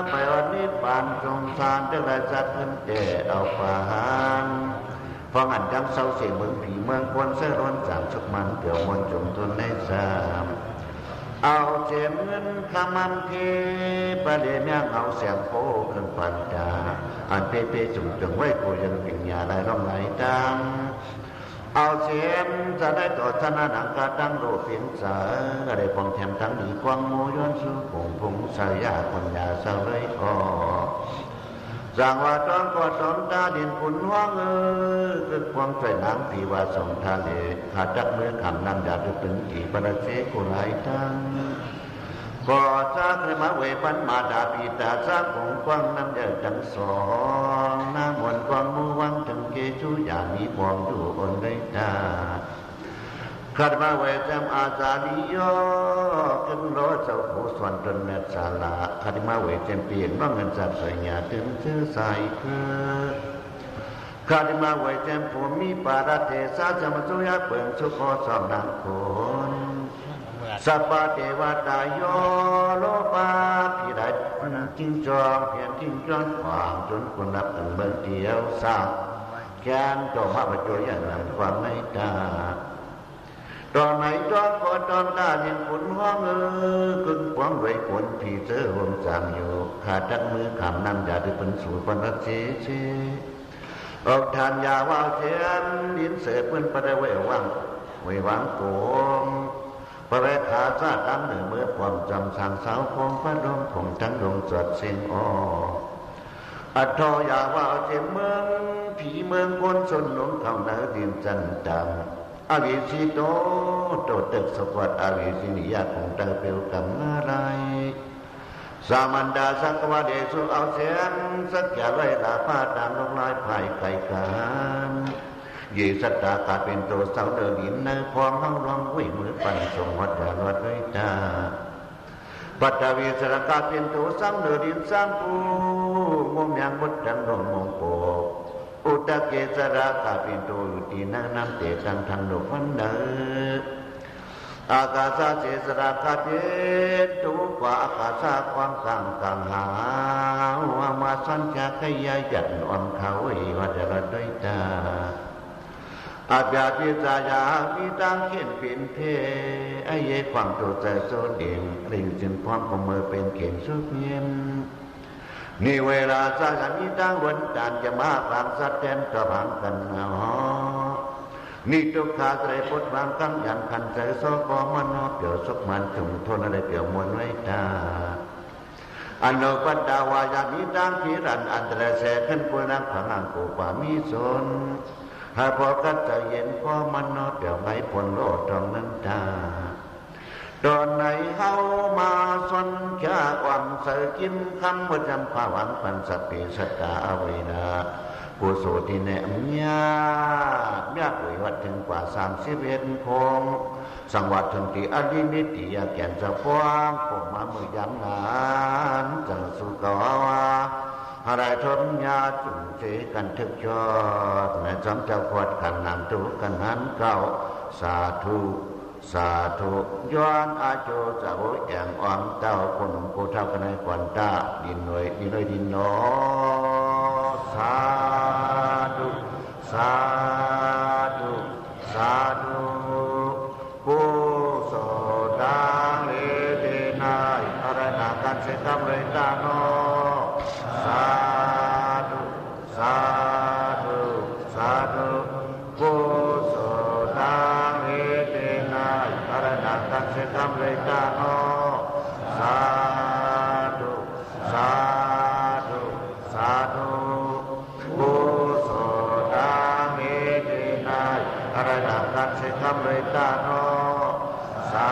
ไปวันนี้ปานสงสารเจ้าได้จัดขึ้นแก่เอาปานพอหันจังเศร้าเสียเมืองผีเมืองควรเสื้อร้อนจางชุกมันเกี่ยวมนจมทุนในสามเอาเจ็บเงินขมันเพประเดี๋ยวนี้เอาเสียงโป้ขึ้นปันจาอันเป๊ะจุ่มจงไว้กูยังปิญญาไหลร้องไหลดังเอาเสียงจะได้ต่อชนะหนังกาดังโลเพียงสาอะไรปองแถมทั้งดีกวางโมย้อนสู้ผงพงสายาคนยาเศร้าเลยก็สั่งว่าตอนก็ตอนตาดินปุ่นห้องคือความใจน้ำผีว่าส่งทะเลขาดจักเมื่อคำนำยาจะเป็นกี่ประเสกุไหลทั้งก็จะเคยมาเวปันมาดาปีตาซาคงกว้างน้ำเยอะจังสองน้ำมนกวางมูวังจังเกจูอย่างมีพวงอยู่บนได้ตาขัดมาเวจำอาซาดิโยขึ้นรถเจ้าผู้ส่วนจนเมตสาลาขัดมาเวจำเปลี่ยนว่าเงินจัดใส่ยาถึงชื่อใส่เพื่อขัดมาเวจำผู้มีปาราเทศาจะมาจุยาเปิ่งชุกโคสอบนางคนสัพพะเทวตาโยโลปาพิได้พนักจิ้งจองเพียนจิ้งจองขวางจนคนนับถึงเบอร์เดียวสร้างแกนจอมาประโยชน์อย่างนั้นความไม่ตาตอนไหนตอนก็ตอนตาเห็นผลห้องกึ่งควงไว้ผลผีเจอวงจางอยู่ขาดจักมือขำนำยาที่เป็นสูตรปนัดเชออกทานยาว่าเทียนดินเสพเพื่อนประเววังไว้วางโกงประเวขาซาตั้งเหนือเมื่อความจำสั่งสาวคงพระดมคงทั้งดวงจดเส้นอ้ออัทอยาว่าเจเมืองผีเมืองคนชนหลงเข้าเนื้อดินจันดังอวิสิโตตึกสวัสดิ์อวิสินิยาคงเตเปียวกำอะไรสามัญดาสังกวาเดสุเอาเสียงสักอย่าไรลาผ้าตามลงลายไผ่ไก่กันยีสัตตากาเป็นตัวเสาเดินหินในพองห้องร้องวิ่งมือปั่นส่งวัดวัดด้วยตาปัตตวีสระกาเป็นตัวสังเดินหินสังปูงมยังมุดดังดงมงโปอุตเกสระกาเป็นตัวอยู่ที่นั่งน้ำเตะกันทางดอกวันเดอากาศเจสระกาเป็นตัวกว่าอากาศความกลางหาวมาสัญญาขยายจัดอ่อนเขาวัดวัดด้วยตาอาญาพิจายาพิตังเขียนเป็นเพไอเย่ความตัวใจโซเดียงกลิ่นจึงพร้อมของมือเป็นเข็มสุกเย็นนี่เวลาสาขามีตั้งวันจานจะมาฟังสัตว์แทนกระพังกันเนาะนี่ทุกขาไตรพุทธบางคำยันขันใจโซกอมันเปียวสุกมันจุ่มทนอะไรเปียวมวลไว้ตาอันโนปัตตาวายามีตั้งพิรันอันตรายแสขึ้นปุนังผังอังโกปามีสน หากพอกันใจเย็นพอมันนอเดี๋ยวไม่พ้นโลดตรงนั้นจ้าตอนไหนเฮามาสนแค่ความใส่กินคำว่าจำความหวังปันสติสตาเวนาผู้สูติแนมญาเมียกุยวัดถึงกว่า31พงสังวัดถึงที่อดินิติยาแก่นจะฟ้องผมมามือยำนานจังสุกาวาอะไรทนยาจุนเจกันทึกยอดในจำเจ้าขวดกันนำทุกกันนั้นเก่าสาธุสาธุย้อนอาโจจะโอยแองอ่อนเต้าคนหนุ่มโกเท่ากันในควันตาดินหน่วยดินหนอสาธุสาธุสาธุกุศลเลเดนายอะไรนากันเสกำเลยตาโนสาธุสาธุสาธุกุศลเลเดนายอะไรนากันเสกำเลยตาโนสาธุสาธุสาธุกุศลเลเดนายอะไรนากันเสกำเลยตาโนสา